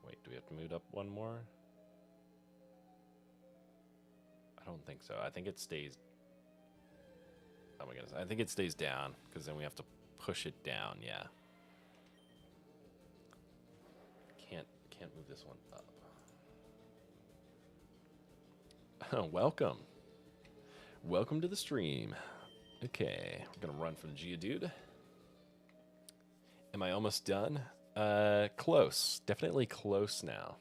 Wait, do we have to move up one more? I don't think so. I think it stays. Oh my goodness. I think it stays down because then we have to push it down. Yeah. Can't move this one up. Oh, welcome. Welcome to the stream. Okay, we're gonna run for the Geodude. Am I almost done? Close. Definitely close now.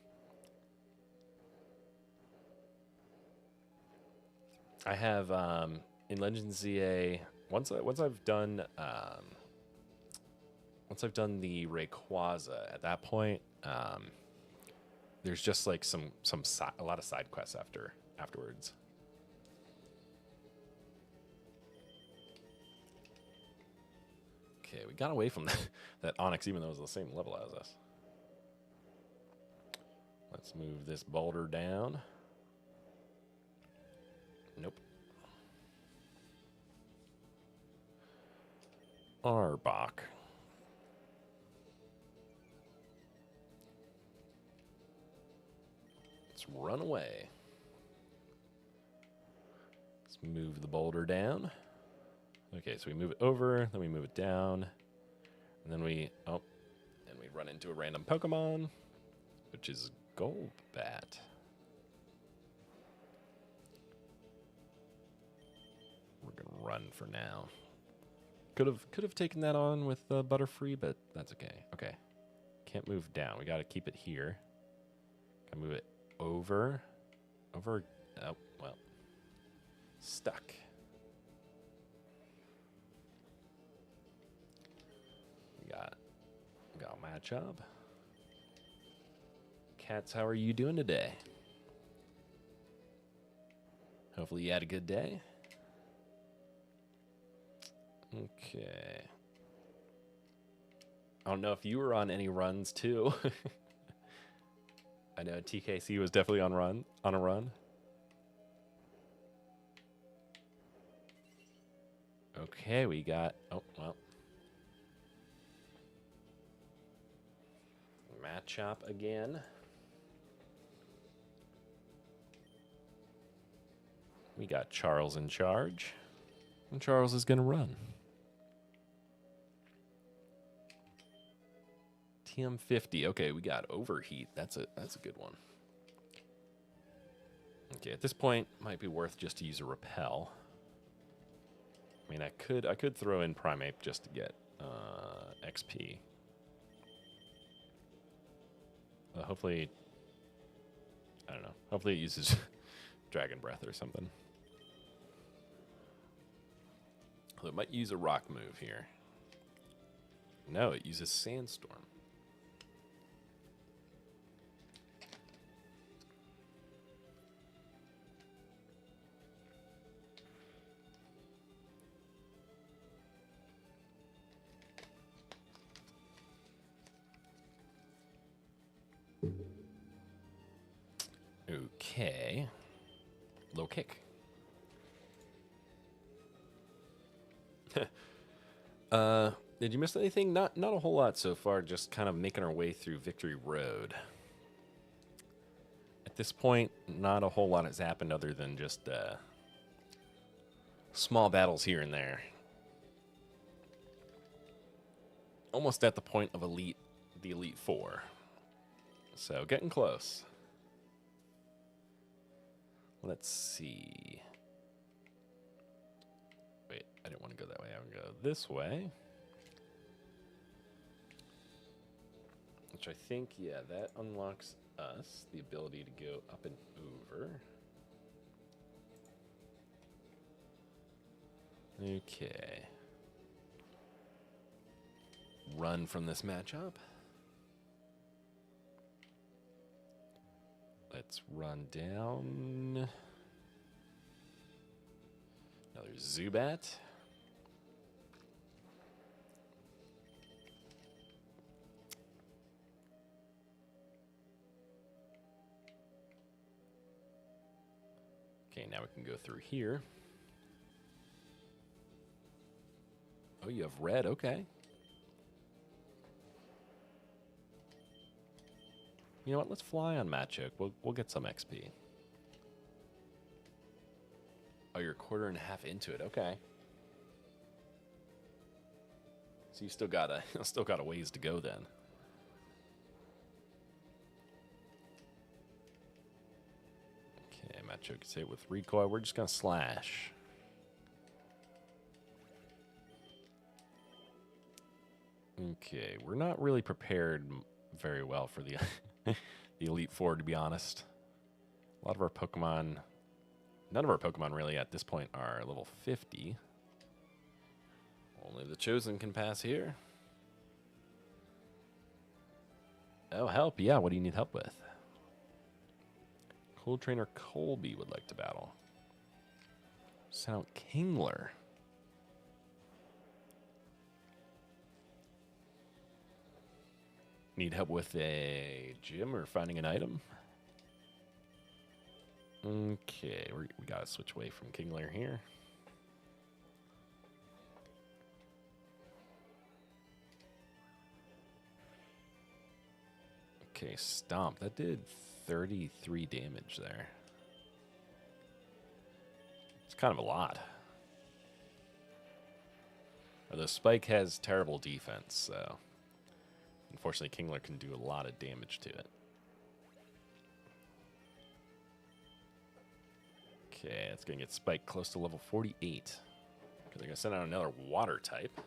I have in Legends ZA once I've done the Rayquaza. At that point, there's just like a lot of side quests afterwards. Okay, we got away from that Onyx, even though it was the same level as us. Let's move this boulder down. Nope. Arbok. Let's run away. Let's move the boulder down. Okay, so we move it over, then we move it down, and then we run into a random Pokemon, which is Golbat. We're gonna run for now. Could have taken that on with Butterfree, but that's okay. Okay, can't move down. We got to keep it here. Can move it over. Oh well, stuck. We got Machop. Cats, how are you doing today? Hopefully you had a good day. Okay. I don't know if you were on any runs too. I know TKC was definitely on a run. Okay, we got Machop again. We got Charles in charge. And Charles is gonna run. TM50. Okay, we got Overheat. That's a good one. Okay, at this point, might be worth just to use a Repel. I mean, I could throw in Primeape just to get XP. Hopefully, I don't know. Hopefully it uses Dragon Breath or something. Well, it might use a rock move here. No, it uses Sandstorm. Okay. Low kick. Did you miss anything? Not a whole lot so far, just kind of making our way through Victory Road. At this point, not a whole lot has happened other than just small battles here and there. Almost at the point of the Elite Four. So, getting close. Let's see. Wait, I didn't want to go that way. I want to go this way. Which I think, yeah, that unlocks us the ability to go up and over. Okay. Run from this matchup. Let's run down. Another Zubat. Okay, now we can go through here. Oh, you have red, okay. You know what? Let's fly on Machoke. We'll get some XP. Oh, you're a quarter and a half into it. Okay. So you still got a ways to go then. Okay, Machoke can say it with recoil. We're just gonna slash. Okay, we're not really prepared very well for the the Elite Four, to be honest. A lot of our Pokemon, none of our Pokemon really at this point are level 50. Only the Chosen can pass here. Oh, help. Yeah, what do you need help with? Cold Trainer Colby would like to battle. Sound Kingler. Need help with a gym or finding an item? Okay, we gotta switch away from Kingler here. Okay, Stomp. That did 33 damage there. It's kind of a lot. Although Spike has terrible defense, so unfortunately Kingler can do a lot of damage to it. Okay, it's going to get Spike close to level 48. Because they're going to send out another water type.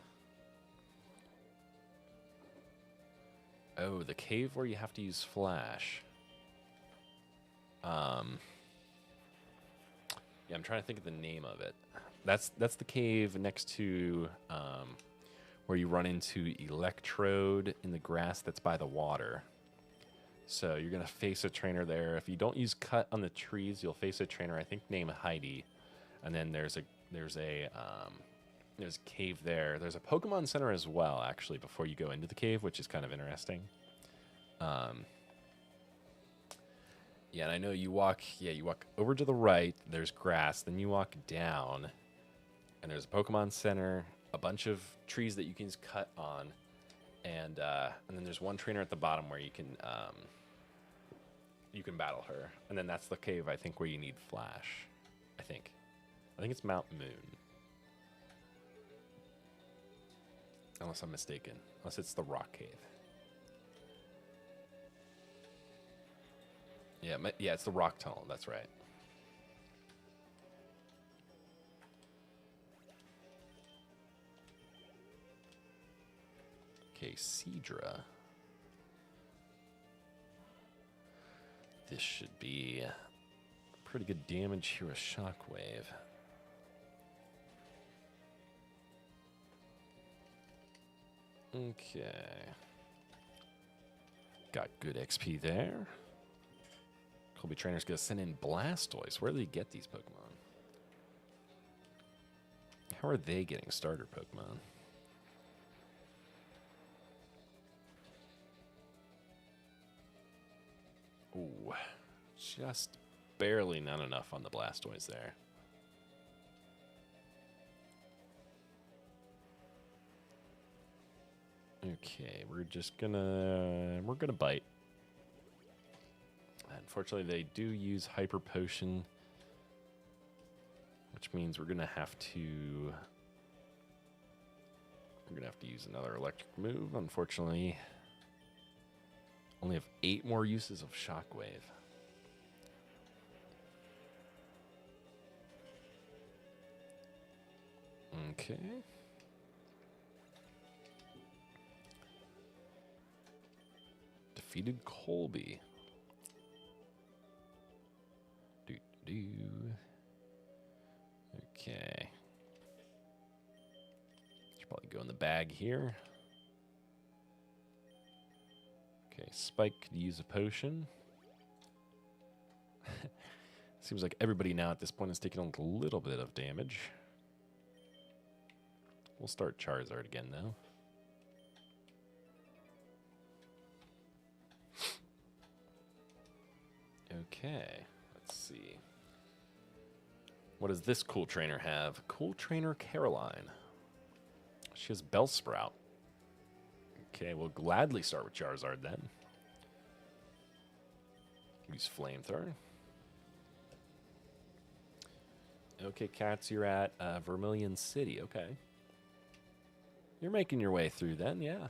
Oh, the cave where you have to use Flash. Yeah, I'm trying to think of the name of it. That's the cave next to where you run into Electrode in the grass that's by the water. So you're going to face a trainer there. If you don't use Cut on the trees, you'll face a trainer, I think, named Heidi. And then there's a cave there. There's a Pokemon Center as well, actually, before you go into the cave, which is kind of interesting. Yeah, and I know you walk over to the right, there's grass, then you walk down, and there's a Pokemon Center, a bunch of trees that you can just cut on, and then there's one trainer at the bottom where you can battle her. And then that's the cave, I think, where you need Flash. I think it's Mount Moon. Unless I'm mistaken. Unless it's the Rock Cave. Yeah, it's the Rock Tunnel. That's right. Okay, Seadra. This should be pretty good damage here with Shockwave. Okay. Got good XP there. Colby Trainer's going to send in Blastoise. Where do they get these Pokemon? How are they getting starter Pokemon? Ooh. just barely not enough on the Blastoise there. Okay, we're gonna bite. Unfortunately, they do use Hyper Potion, which means we're gonna have to use another electric move. Unfortunately, only have 8 more uses of Shockwave. Okay. Defeated Colby. Okay. Should probably go in the bag here. Okay, Spike could use a potion. Seems like everybody now at this point is taking a little bit of damage. We'll start Charizard again, though. Okay, let's see. What does this cool trainer have? Cool trainer Caroline. She has Bellsprout. Okay, we'll gladly start with Charizard then. Use Flamethrower. Okay, Cats, you're at Vermilion City. Okay. You're making your way through then, yeah.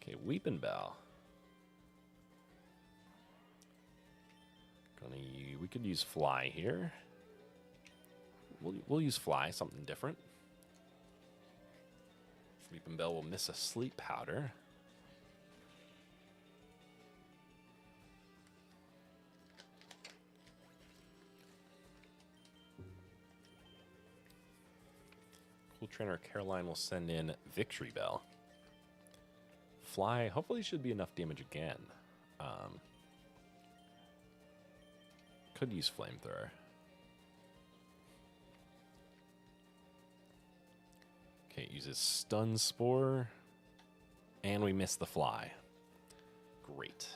Okay, Weeping Bell. We could use Fly here. We'll use Fly, something different. Weeping Bell will miss a Sleep Powder. Cool Trainer Caroline will send in Victory Bell. Fly, hopefully should be enough damage again. Could use Flamethrower. Okay, it uses Stun Spore. And we miss the Fly. Great.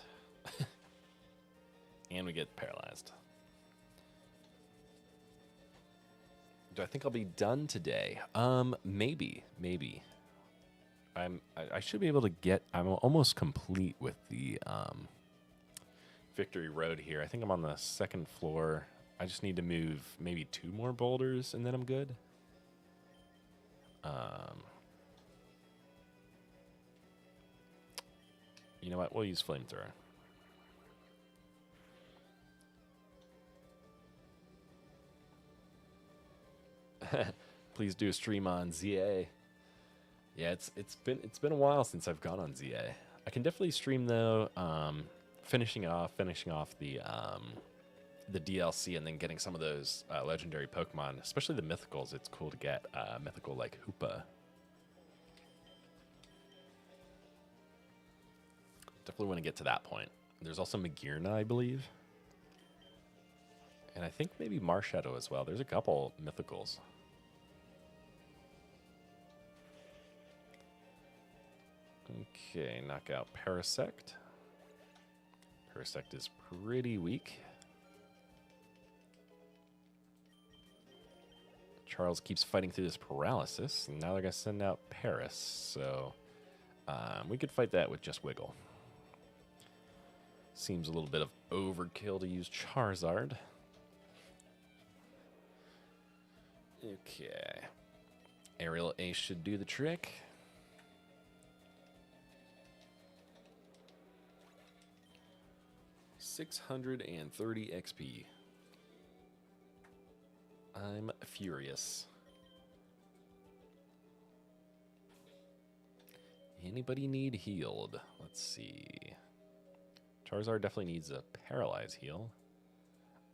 And we get paralyzed. Do I think I'll be done today? Maybe. I should be able to get. I'm almost complete with the Victory Road here. I think I'm on the 2nd floor. I just need to move maybe 2 more boulders, and then I'm good. You know what? We'll use Flamethrower. Please do a stream on ZA. Yeah, it's been a while since I've gone on ZA. I can definitely stream though. Finishing off the DLC and then getting some of those legendary Pokemon, especially the mythicals. It's cool to get mythical like Hoopa. Definitely want to get to that point. There's also Magearna, I believe. And I think maybe Marshadow as well. There's a couple mythicals. Okay, knock out Parasect. Parasect is pretty weak. Charles keeps fighting through this paralysis, and now they're going to send out Paris. So we could fight that with just Wiggle. Seems a little bit of overkill to use Charizard. Okay. Aerial Ace should do the trick. $630 XP. I'm furious. Anybody need healed? Let's see. Charizard definitely needs a Paralyze heal.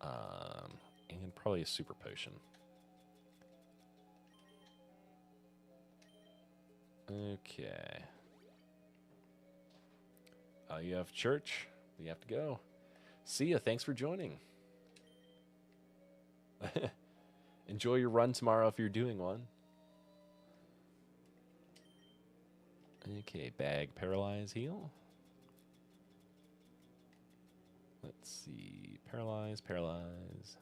And probably a Super Potion. Okay. You have church. You have to go. See ya. Thanks for joining. Enjoy your run tomorrow if you're doing one. Okay, bag, paralyze, heal. Let's see. Paralyze, paralyze.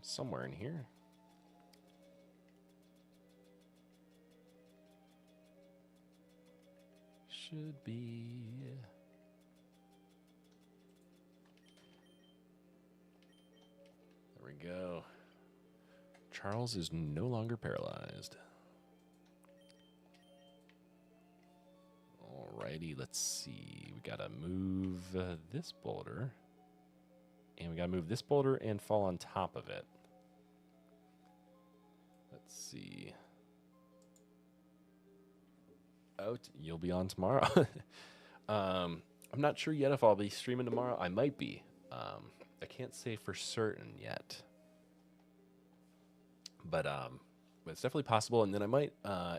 Somewhere in here. Should be. There we go. Charles is no longer paralyzed. Alrighty, let's see. We gotta move this boulder. And we gotta move this boulder and fall on top of it. Let's see. Oh, you'll be on tomorrow. I'm not sure yet if I'll be streaming tomorrow. I might be. I can't say for certain yet. But it's definitely possible. And then I might,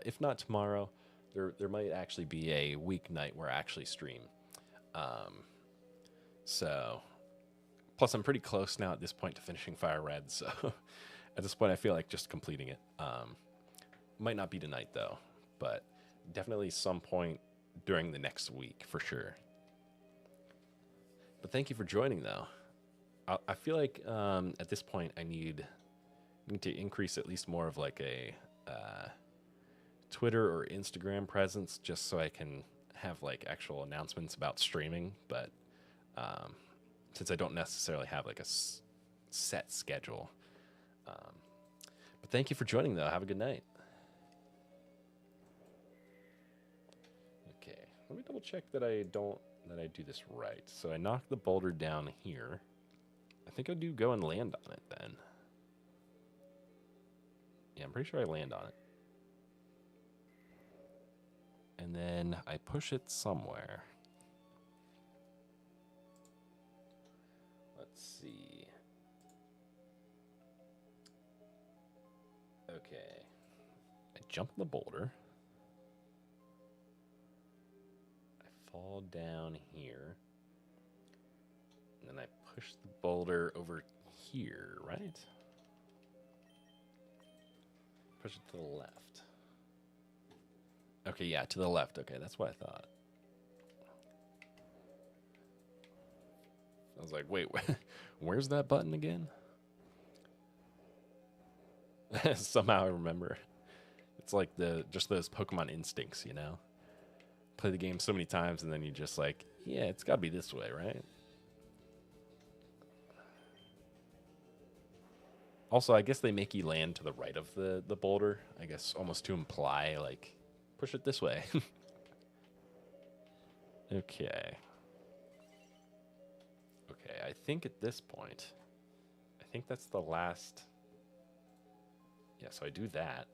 if not tomorrow, there might actually be a weeknight where I actually stream. So, plus I'm pretty close now at this point to finishing Fire Red. So at this point, I feel like just completing it. Might not be tonight though, but definitely some point during the next week for sure. But thank you for joining though. I feel like at this point I need to increase at least more of like a Twitter or Instagram presence just so I can have like actual announcements about streaming. But since I don't necessarily have like a set schedule. But thank you for joining though. Have a good night. Okay, let me double check that I do this right. So I knock the boulder down here. I think I do go and land on it then. Yeah, I'm pretty sure I land on it. And then I push it somewhere. Let's see. Okay. I jump the boulder. I fall down here. And then I push the boulder over here, right? Push it to the left. Okay, yeah, to the left. Okay, that's what I thought. I was like, wait, where's that button again? Somehow I remember. It's like just those Pokemon instincts, you know? Play the game so many times and then you just like, yeah, it's got to be this way, right? Also, I guess they make you land to the right of the boulder. I guess almost to imply, like, push it this way. Okay. Okay, I think at this point, I think that's the last. Yeah, so I do that.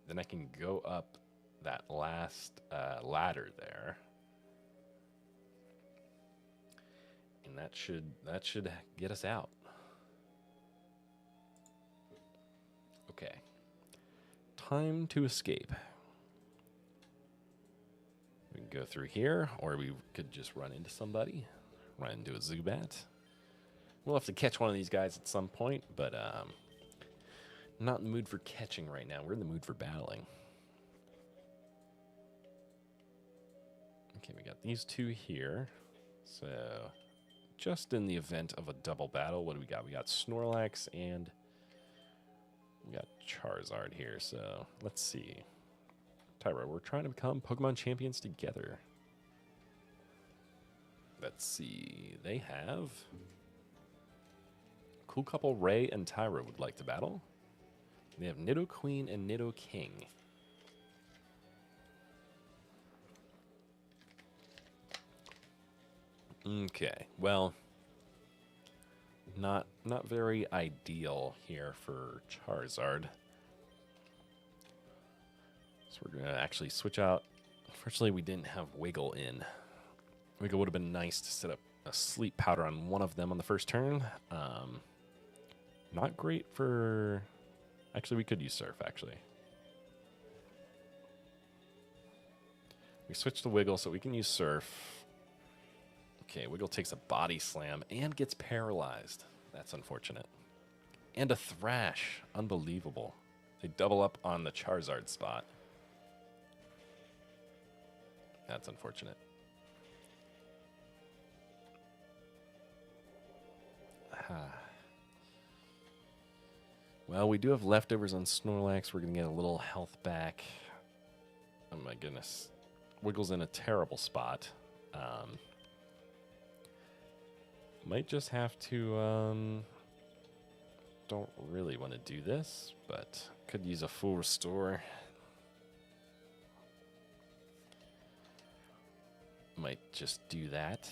Then I can go up that last ladder there. And that should get us out. Okay. Time to escape. We can go through here, or we could just run into somebody. Run into a Zubat. We'll have to catch one of these guys at some point, but I'm not in the mood for catching right now. We're in the mood for battling. Okay, we got these two here. So, just in the event of a double battle, what do we got? We got Snorlax and we got Charizard here. So, let's see. Tyra, we're trying to become Pokemon champions together. Let's see. They have cool couple. Ray and Tyra would like to battle. They have Nidoqueen and Nidoking. Okay, well, not very ideal here for Charizard. So we're gonna actually switch out. Unfortunately, we didn't have Wiggle in. Wiggle would have been nice to set up a sleep powder on one of them on the first turn. Not great for. Actually, we could use Surf. Actually, we switched to Wiggle, so we can use Surf. Okay, Wiggle takes a body slam and gets paralyzed. That's unfortunate. And a Thrash. Unbelievable. They double up on the Charizard spot. That's unfortunate. Well, we do have leftovers on Snorlax. We're going to get a little health back. Oh my goodness. Wiggle's in a terrible spot. Might just have to... don't really want to do this, but could use a full restore. Might just do that.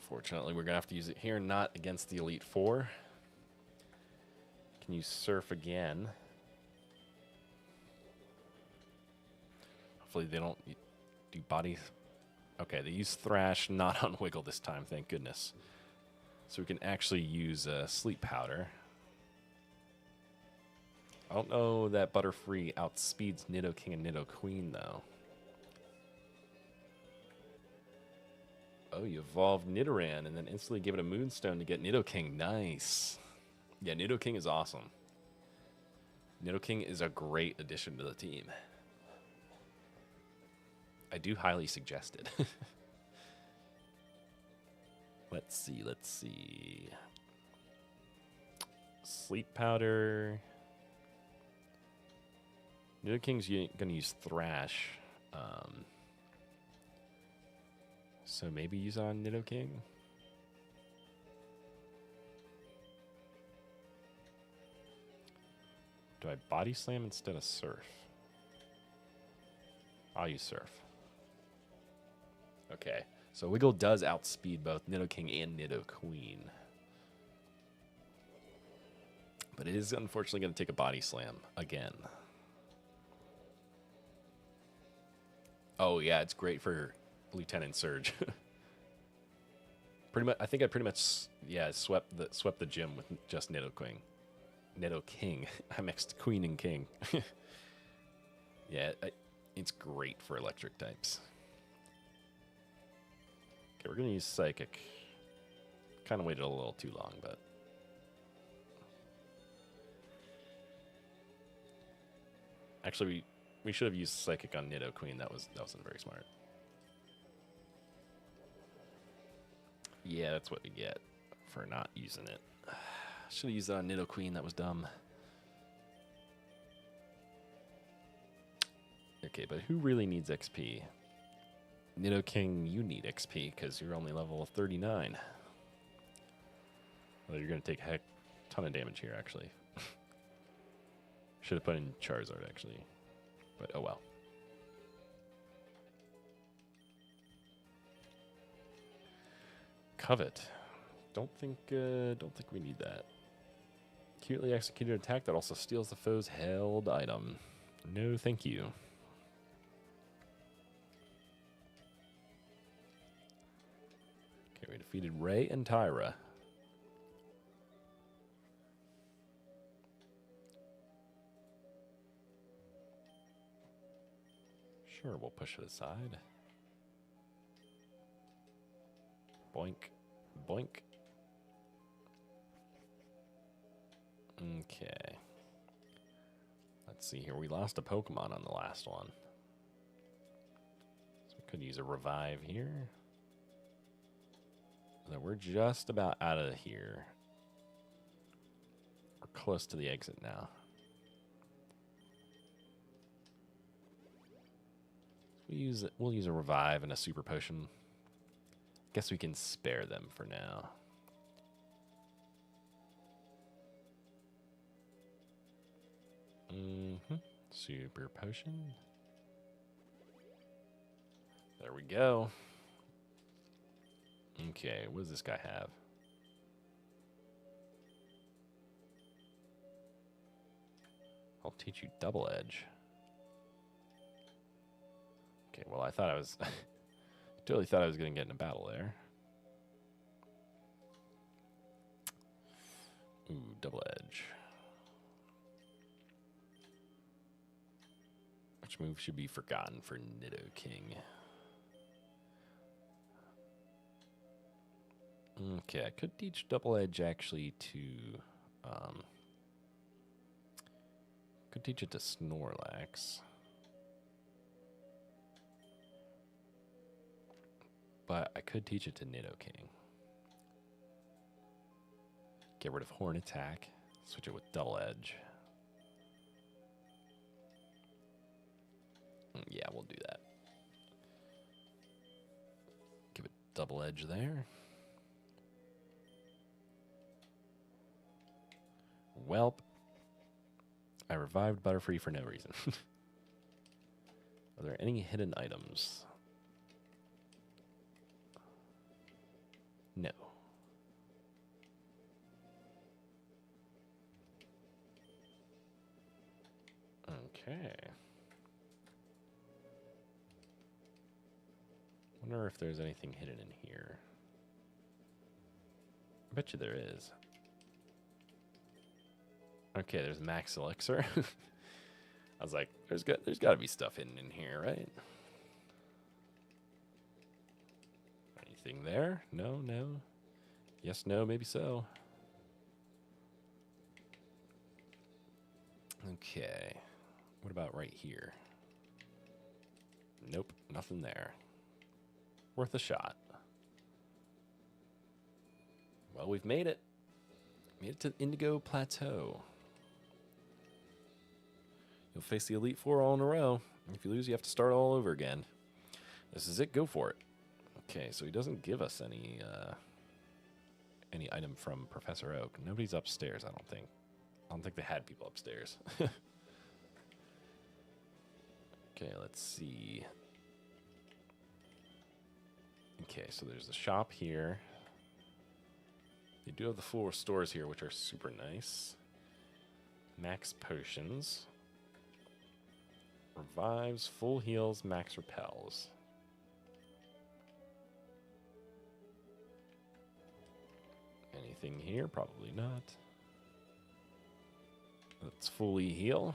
Fortunately, we're going to have to use it here, not against the Elite Four. Can you surf again? Hopefully they don't do bodies. Okay, they use Thrash, not on Wiggle this time, thank goodness. So we can actually use Sleep Powder. I don't know that Butterfree outspeeds Nidoking and Nidoqueen, though. Oh, you evolved Nidoran and then instantly give it a Moonstone to get Nidoking. Nice. Yeah, Nidoking is awesome. Nidoking is a great addition to the team. I do highly suggest it. Let's see. Sleep Powder. Nidoking's going to use Thrash. So maybe use on Nidoking? Do I Body Slam instead of Surf? I'll use Surf. Okay, so Wiggle does outspeed both Nidoking and Nidoqueen. But it is unfortunately going to take a Body Slam again. Oh yeah, it's great for Lieutenant Surge. Pretty much, I think I pretty much swept the gym with just Nidoking. Nidoking. I mixed Queen and King. Yeah, it's great for electric types. Okay, we're gonna use Psychic. Kind of waited a little too long, but actually we should have used Psychic on Nidoqueen. That wasn't very smart. Yeah, that's what we get for not using it. Should have used it on Nidoqueen. That was dumb. Okay, but who really needs XP? Nidoking, you need XP because you're only level 39. Well, you're going to take a ton of damage here, actually. Should have put in Charizard, actually. But oh well. Covet. Don't think we need that. Acutely executed attack that also steals the foe's held item. No, thank you. Okay, we defeated Ray and Tyra. Sure, we'll push it aside. Boink. Boink. Okay. Let's see here. We lost a Pokemon on the last one. So we could use a revive here. So we're just about out of here. We're close to the exit now. We'll use a revive and a super potion. Guess we can spare them for now. Super potion. There we go. Okay, what does this guy have? I'll teach you double edge. Okay, well, I thought I was... totally thought I was going to get in a battle there. Ooh, double edge. Which move should be forgotten for Nidoking? Okay, I could teach double edge actually to... Could teach it to Snorlax. But I could teach it to Nidoking. Get rid of Horn Attack. Switch it with Double Edge. Yeah, we'll do that. Give it Double Edge there. Welp. I revived Butterfree for no reason. Are there any hidden items? No. Okay. Wonder if there's anything hidden in here. I bet you there is. Okay, there's Max Elixir. I was like, there's got to be stuff hidden in here, right? Anything there? No, no. Yes, no, maybe so. Okay. What about right here? Nope, nothing there. Worth a shot. Well, we've made it. Made it to Indigo Plateau. You'll face the Elite Four all in a row. If you lose, you have to start all over again. This is it. Go for it. Okay, so he doesn't give us any item from Professor Oak. Nobody's upstairs, I don't think. I don't think they had people upstairs. Okay, let's see. Okay, so there's a shop here. They do have the full stores here, which are super nice. Max potions. Revives, full heals, max repels. Anything here? Probably not. Let's fully heal.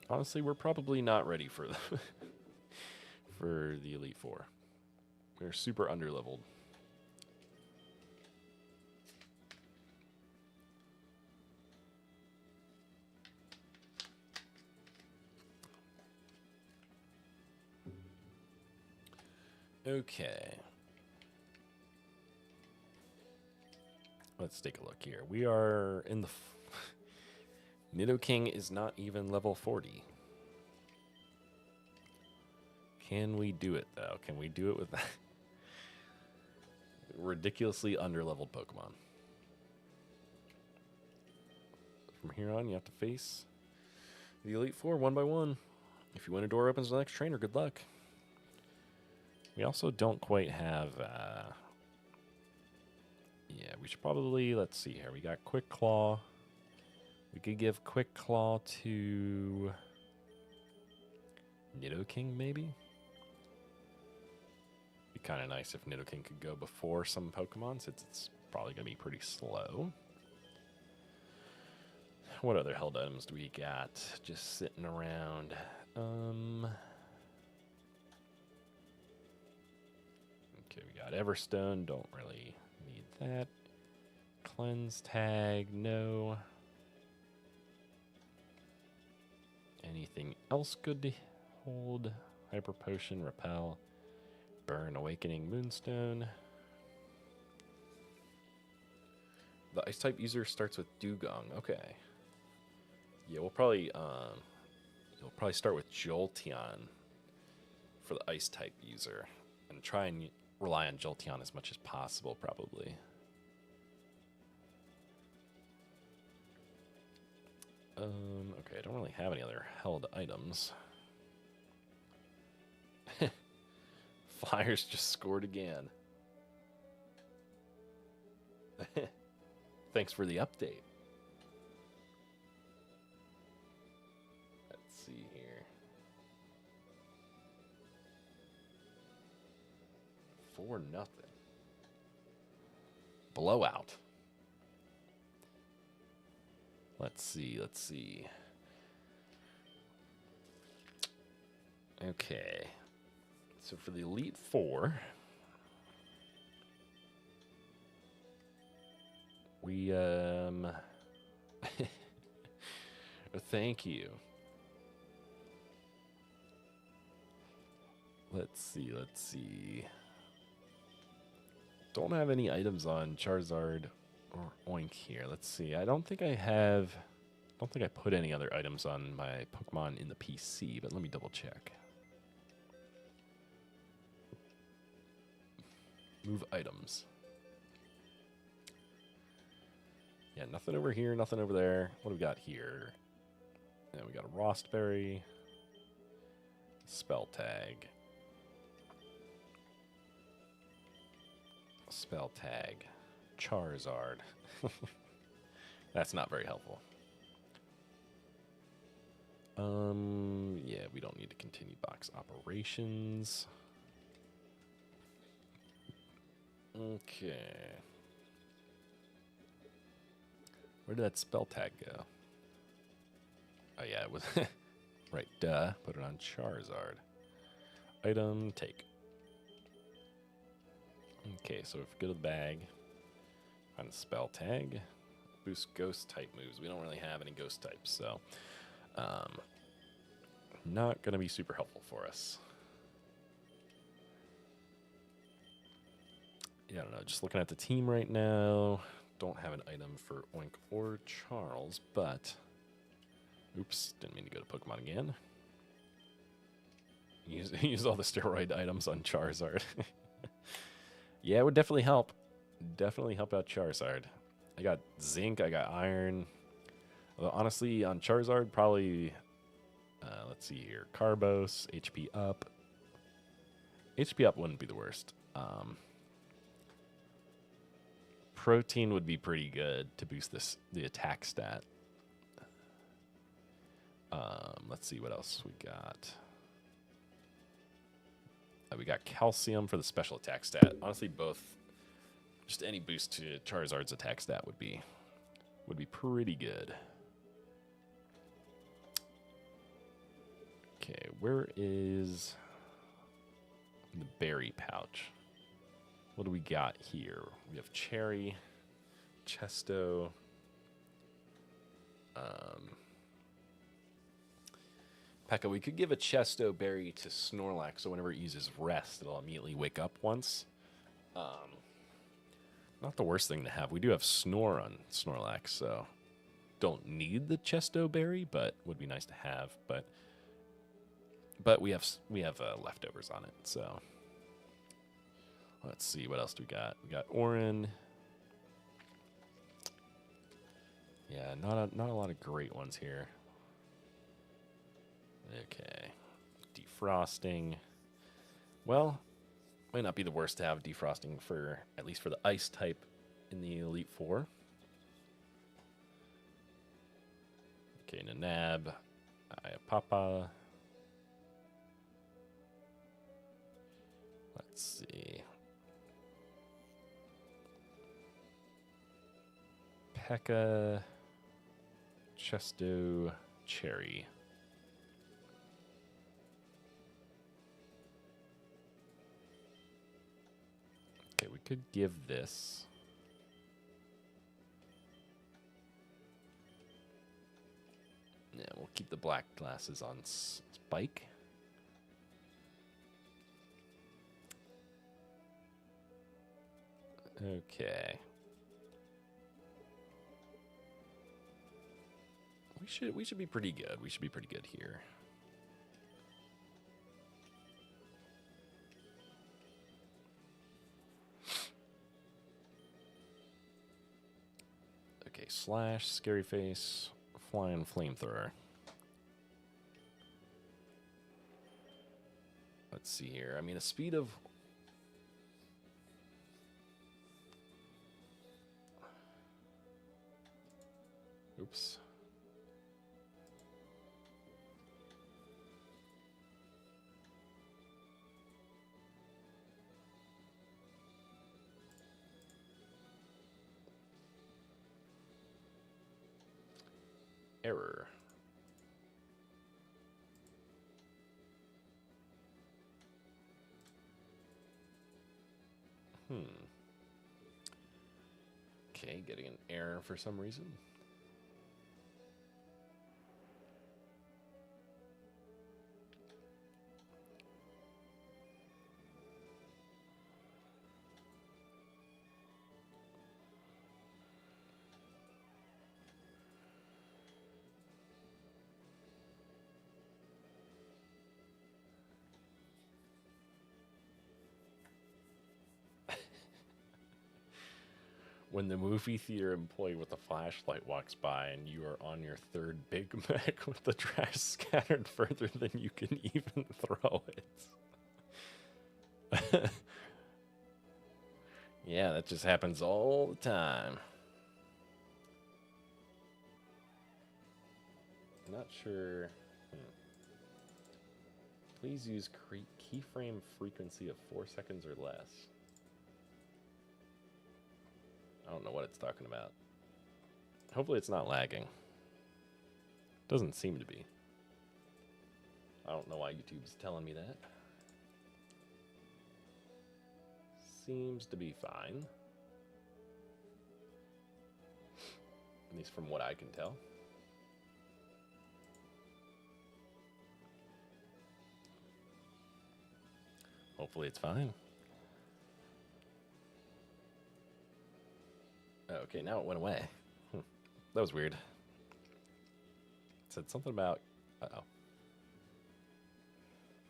Honestly, we're probably not ready for the for the Elite Four. We're super underleveled. Okay. Let's take a look here. We are in the... Nidoking is not even level 40. Can we do it, though? Can we do it with that? Ridiculously underleveled Pokemon. From here on, you have to face the Elite Four one by one. If you win, a door opens to the next trainer. Good luck. We also don't quite have... yeah, we should probably... Let's see here. We got Quick Claw. We could give Quick Claw to Nidoking, maybe? Be kind of nice if Nidoking could go before some Pokemon, since it's probably going to be pretty slow. What other held items do we got just sitting around? Okay, we got Everstone. Don't really need that. Cleanse Tag, no. Anything else good to hold? Hyper Potion, Repel, Burn, Awakening, Moonstone. The Ice type user starts with Dugong. Okay. Yeah, we'll probably you'll probably start with Jolteon for the Ice type user, and try and rely on Jolteon as much as possible, probably. Okay, I don't really have any other held items. Flyers just scored again. Thanks for the update. Let's see here. 4-0. Blowout. Let's see, let's see. Okay. So for the Elite Four, we Thank you. Let's see. Don't have any items on Charizard or Oink here. Let's see. I don't think I put any other items on my Pokemon in the PC, but let me double check. Move items. Yeah, nothing over here, nothing over there. What do we got here? Yeah, we got a Rostberry. Spell tag. Spell tag. Charizard. That's not very helpful. Yeah, we don't need to continue box operations. Okay. Where did that spell tag go? Oh yeah, it was right, duh. Put it on Charizard. Item, take. Okay, so if we go to the bag, find the spell tag, boost ghost type moves. We don't really have any ghost types, so not going to be super helpful for us. Yeah, I don't know. Just looking at the team right now, don't have an item for Oink or Charles, but oops, didn't mean to go to Pokemon again. Use all the steroid items on Charizard. Yeah, it would definitely help. Definitely help out Charizard. I got Zinc, I got Iron. Although, honestly, on Charizard, probably, let's see here, Carbos, HP up. HP up wouldn't be the worst. Protein would be pretty good to boost the attack stat. Let's see what else we got. We got Calcium for the special attack stat. Honestly, both, just any boost to Charizard's attack stat would be pretty good. Okay, where is the berry pouch? What do we got here? We have Cherry, Chesto, Pekka. We could give a Chesto berry to Snorlax, so whenever it uses rest, it'll immediately wake up once. Not the worst thing to have. We do have Snore on Snorlax, so don't need the Chesto berry, but would be nice to have. But we have leftovers on it, so let's see what else do we got. We got Orin. Yeah, not a lot of great ones here. Okay, defrosting. Well, might not be the worst to have defrosting for, at least for the ice type in the Elite Four. Okay, Nanab, Ayapapa. Let's see. Pekka, Chesto, Cherry. Okay, we could give this. Yeah, we'll keep the black glasses on Spike. Okay. We should be pretty good. We should be pretty good here. Okay, Slash, Scary Face, Flying Flamethrower. Let's see here. I mean, a speed of... Oops. Error. Okay, getting an error for some reason. when the movie theater employee with a flashlight walks by and you are on your third Big Mac with the trash scattered further than you can even throw it. Yeah, that just happens all the time. Not sure. Please use keyframe frequency of 4 seconds or less. I don't know what it's talking about. Hopefully it's not lagging. Doesn't seem to be. I don't know why YouTube's telling me that. Seems to be fine. At least from what I can tell. Hopefully it's fine. Okay, now it went away. That was weird. It said something about... Uh-oh.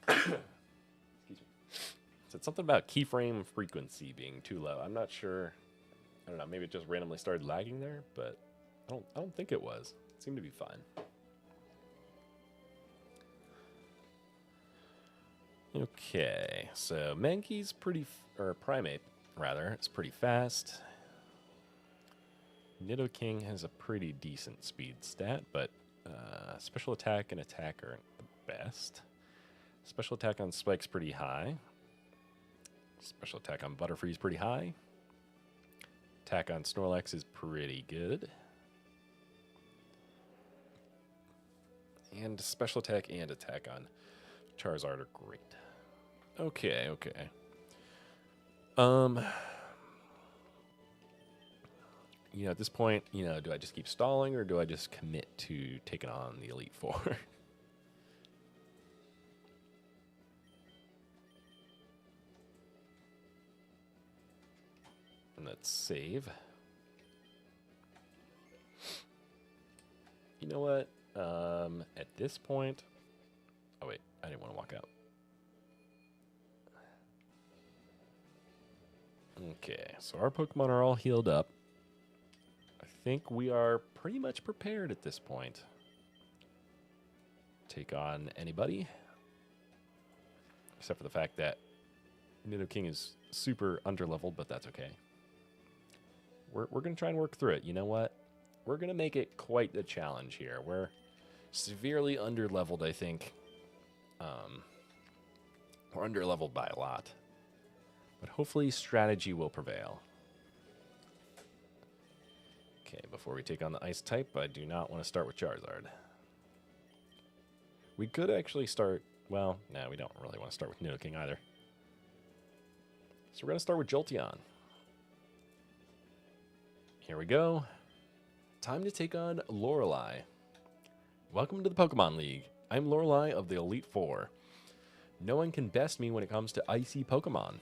Excuse me. It said something about keyframe frequency being too low. I'm not sure. I don't know. Maybe it just randomly started lagging there, but I don't think it was. It seemed to be fine. Okay, so Mankey's pretty... or Primate, rather. It's pretty fast. Nidoking has a pretty decent speed stat, but special attack and attack aren't the best. Special attack on Spike's pretty high. Special attack on Butterfree's pretty high. Attack on Snorlax is pretty good. And special attack and attack on Charizard are great. Okay, okay. You know, at this point, you know, do I just keep stalling or do I just commit to taking on the Elite Four? And let's save. You know what? At this point... Oh, wait. I didn't want to walk out. Okay, so our Pokemon are all healed up. I think we are pretty much prepared at this point. Take on anybody. Except for the fact that Nidoking is super underleveled, but that's okay. We're going to try and work through it. You know what? We're going to make it quite a challenge here. We're severely underleveled, I think. We're underleveled by a lot. But hopefully strategy will prevail. Okay, before we take on the Ice type, I do not want to start with Charizard. We could actually start... Well, no, we don't really want to start with Nidoking either. So we're going to start with Jolteon. Here we go. Time to take on Lorelei. Welcome to the Pokemon League. I'm Lorelei of the Elite Four. No one can best me when it comes to icy Pokemon.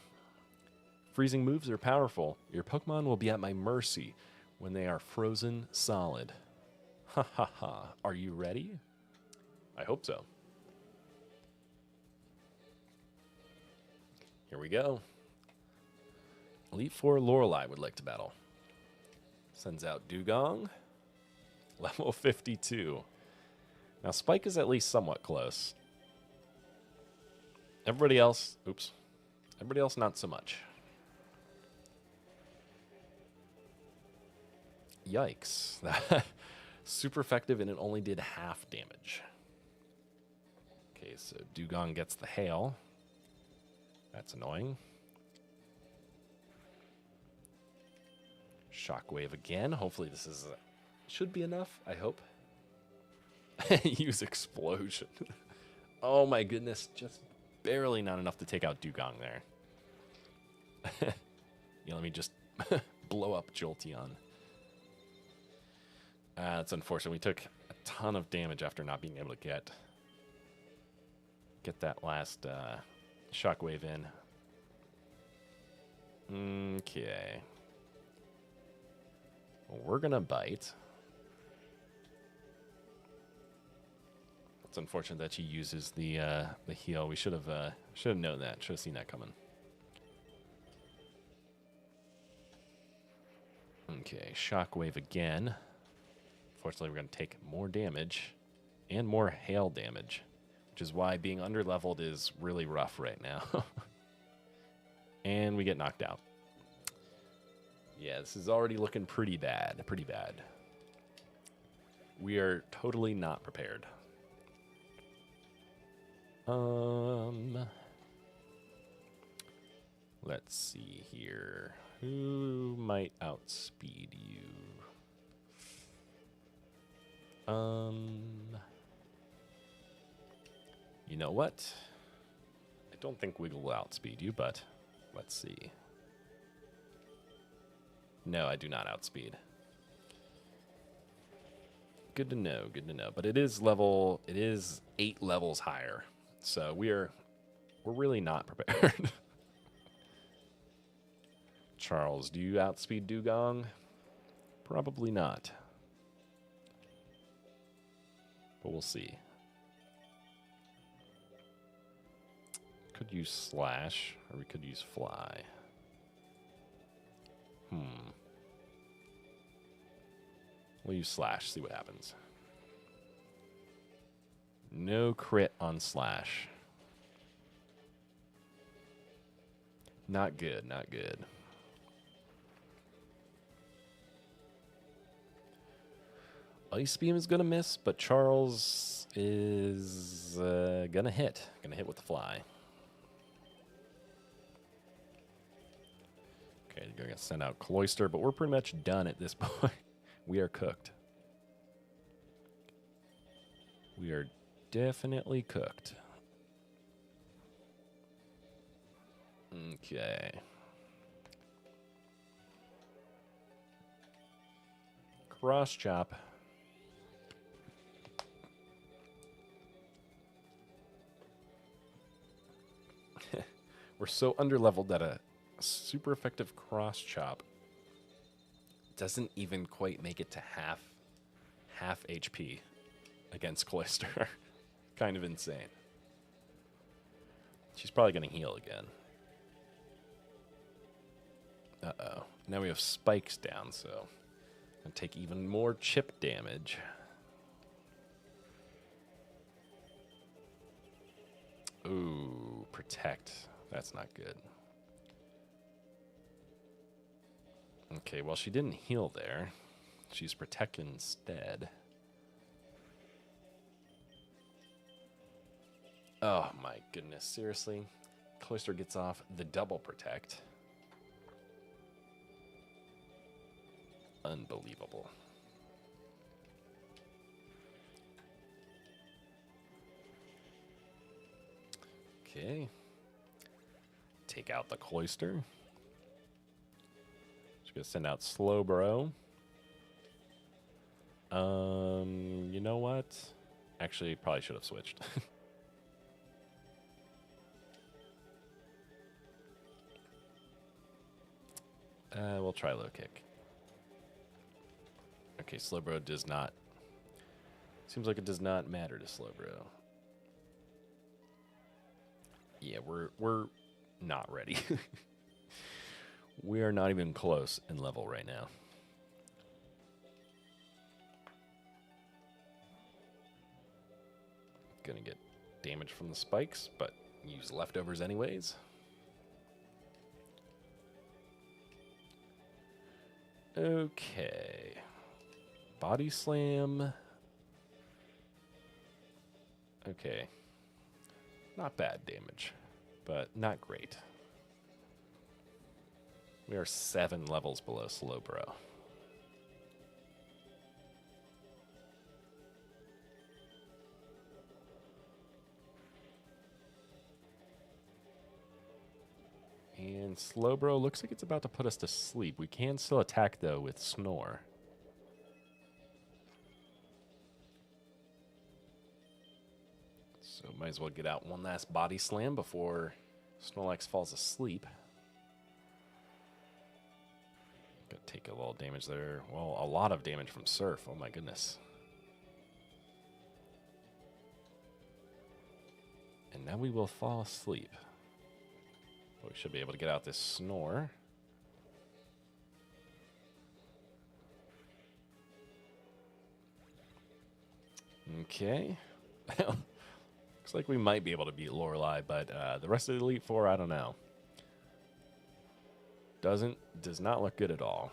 Freezing moves are powerful. Your Pokemon will be at my mercy when they are frozen solid. Ha ha ha. Are you ready? I hope so. Here we go. Elite Four Lorelei would like to battle. Sends out Dugong. Level 52. Now Spike is at least somewhat close. Everybody else, oops. Everybody else not so much. Yikes. Super effective and it only did half damage. Okay, so Dugong gets the hail. That's annoying. Shockwave again. Hopefully this is should be enough, I hope. Use Explosion. Oh my goodness, just barely not enough to take out Dugong there. Yeah, let me just blow up Jolteon. That's unfortunate. We took a ton of damage after not being able to get that last Shockwave in. Okay. Well, we're gonna bite. It's unfortunate that she uses the heal. We should have known that. Should have seen that coming. Okay, shockwave again. Fortunately, we're going to take more damage and more hail damage, which is why being underleveled is really rough right now. And we get knocked out. Yeah, this is already looking pretty bad. Pretty bad. We are totally not prepared. Let's see here. Who might outspeed you? You know what? I don't think Wiggle will outspeed you, but let's see. No, I do not outspeed. Good to know, good to know. But it is 8 levels higher. So we're really not prepared. Charles, do you outspeed Dugong? Probably not. But we'll see. Could use Slash, or we could use Fly. We'll use Slash, see what happens. No crit on Slash. Not good, not good. Ice Beam is going to miss, but Charles is going to hit. Going to hit with the Fly. Okay, they're going to send out Cloyster, but we're pretty much done at this point. We are cooked. We are definitely cooked. Okay. Cross chop. We're so underleveled that a super effective cross chop doesn't even quite make it to half HP against Cloyster. Kind of insane. She's probably going to heal again. Uh-oh. Now we have spikes down, so I'll take even more chip damage. Ooh, protect. That's not good. Okay, well, she didn't heal there. She's protected instead. Oh, my goodness. Seriously? Cloyster gets off the double protect. Unbelievable. Okay. Take out the Cloyster. Just gonna send out Slowbro. You know what? Actually, probably should have switched. We'll try low kick. Okay, Slowbro does not. Seems like it does not matter to Slowbro. Yeah, we're not ready. We are not even close in level right now. Gonna get damage from the spikes, but use leftovers anyways. Okay. Body slam. Okay. Not bad damage, but not great. We are 7 levels below Slowbro. And Slowbro looks like it's about to put us to sleep. We can still attack, though, with Snore. So might as well get out one last body slam before Snorlax falls asleep. Gonna take a little damage there. Well, a lot of damage from Surf. Oh my goodness. And now we will fall asleep. We should be able to get out this Snore. Okay. Looks like we might be able to beat Lorelei, but the rest of the Elite Four, I don't know. Does not look good at all.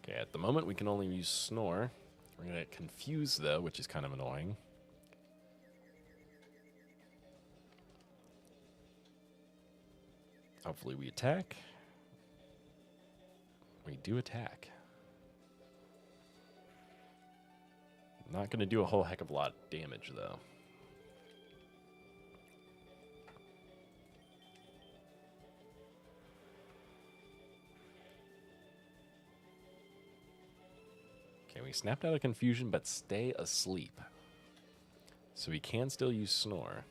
Okay, at the moment we can only use Snore. We're gonna get confused though, which is kind of annoying. Hopefully we attack. We do attack. Not gonna do a whole heck of a lot of damage though. Okay, we snapped out of confusion, but stay asleep. So we can still use Snore.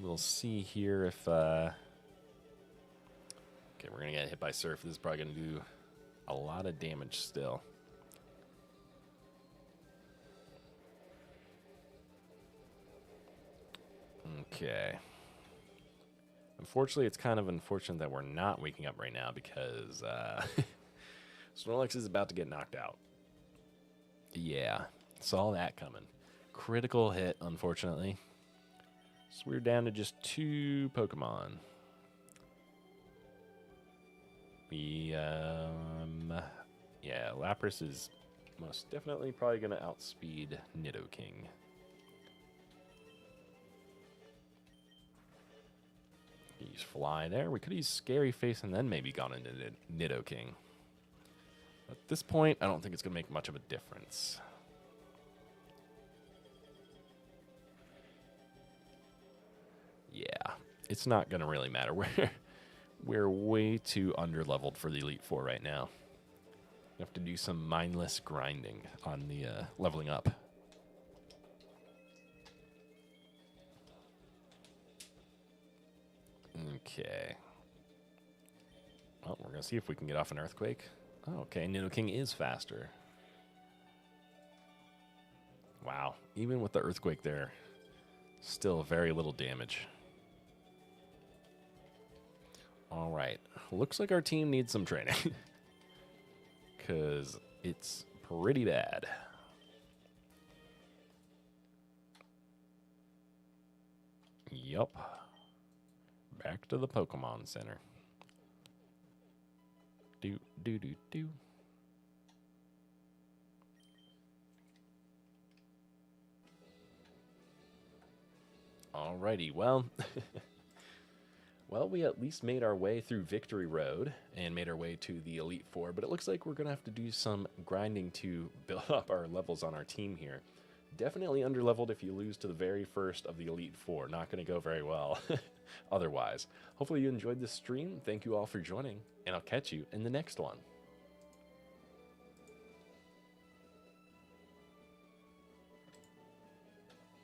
We'll see here if... Okay, we're going to get hit by Surf. This is probably going to do a lot of damage still. Okay. Unfortunately, it's kind of unfortunate that we're not waking up right now because Snorlax is about to get knocked out. Yeah, saw that coming. Critical hit, unfortunately. So we're down to just 2 Pokemon. Yeah, Lapras is most definitely probably going to outspeed Nidoking. Use Fly there. We could use Scary Face and then maybe gone into Nidoking. At this point, I don't think it's going to make much of a difference. Yeah, it's not going to really matter. We're way too underleveled for the Elite Four right now. We have to do some mindless grinding on the leveling up. Okay. Well, we're going to see if we can get off an Earthquake. Oh, okay, Nidoking is faster. Wow, even with the Earthquake there, still very little damage. All right, looks like our team needs some training. Because it's pretty bad. Yup. Back to the Pokemon Center. Do. Alrighty, well, well, we at least made our way through Victory Road and made our way to the Elite Four, but it looks like we're going to have to do some grinding to build up our levels on our team here. Definitely underleveled if you lose to the very first of the Elite Four. Not going to go very well otherwise. Hopefully you enjoyed this stream. Thank you all for joining, and I'll catch you in the next one.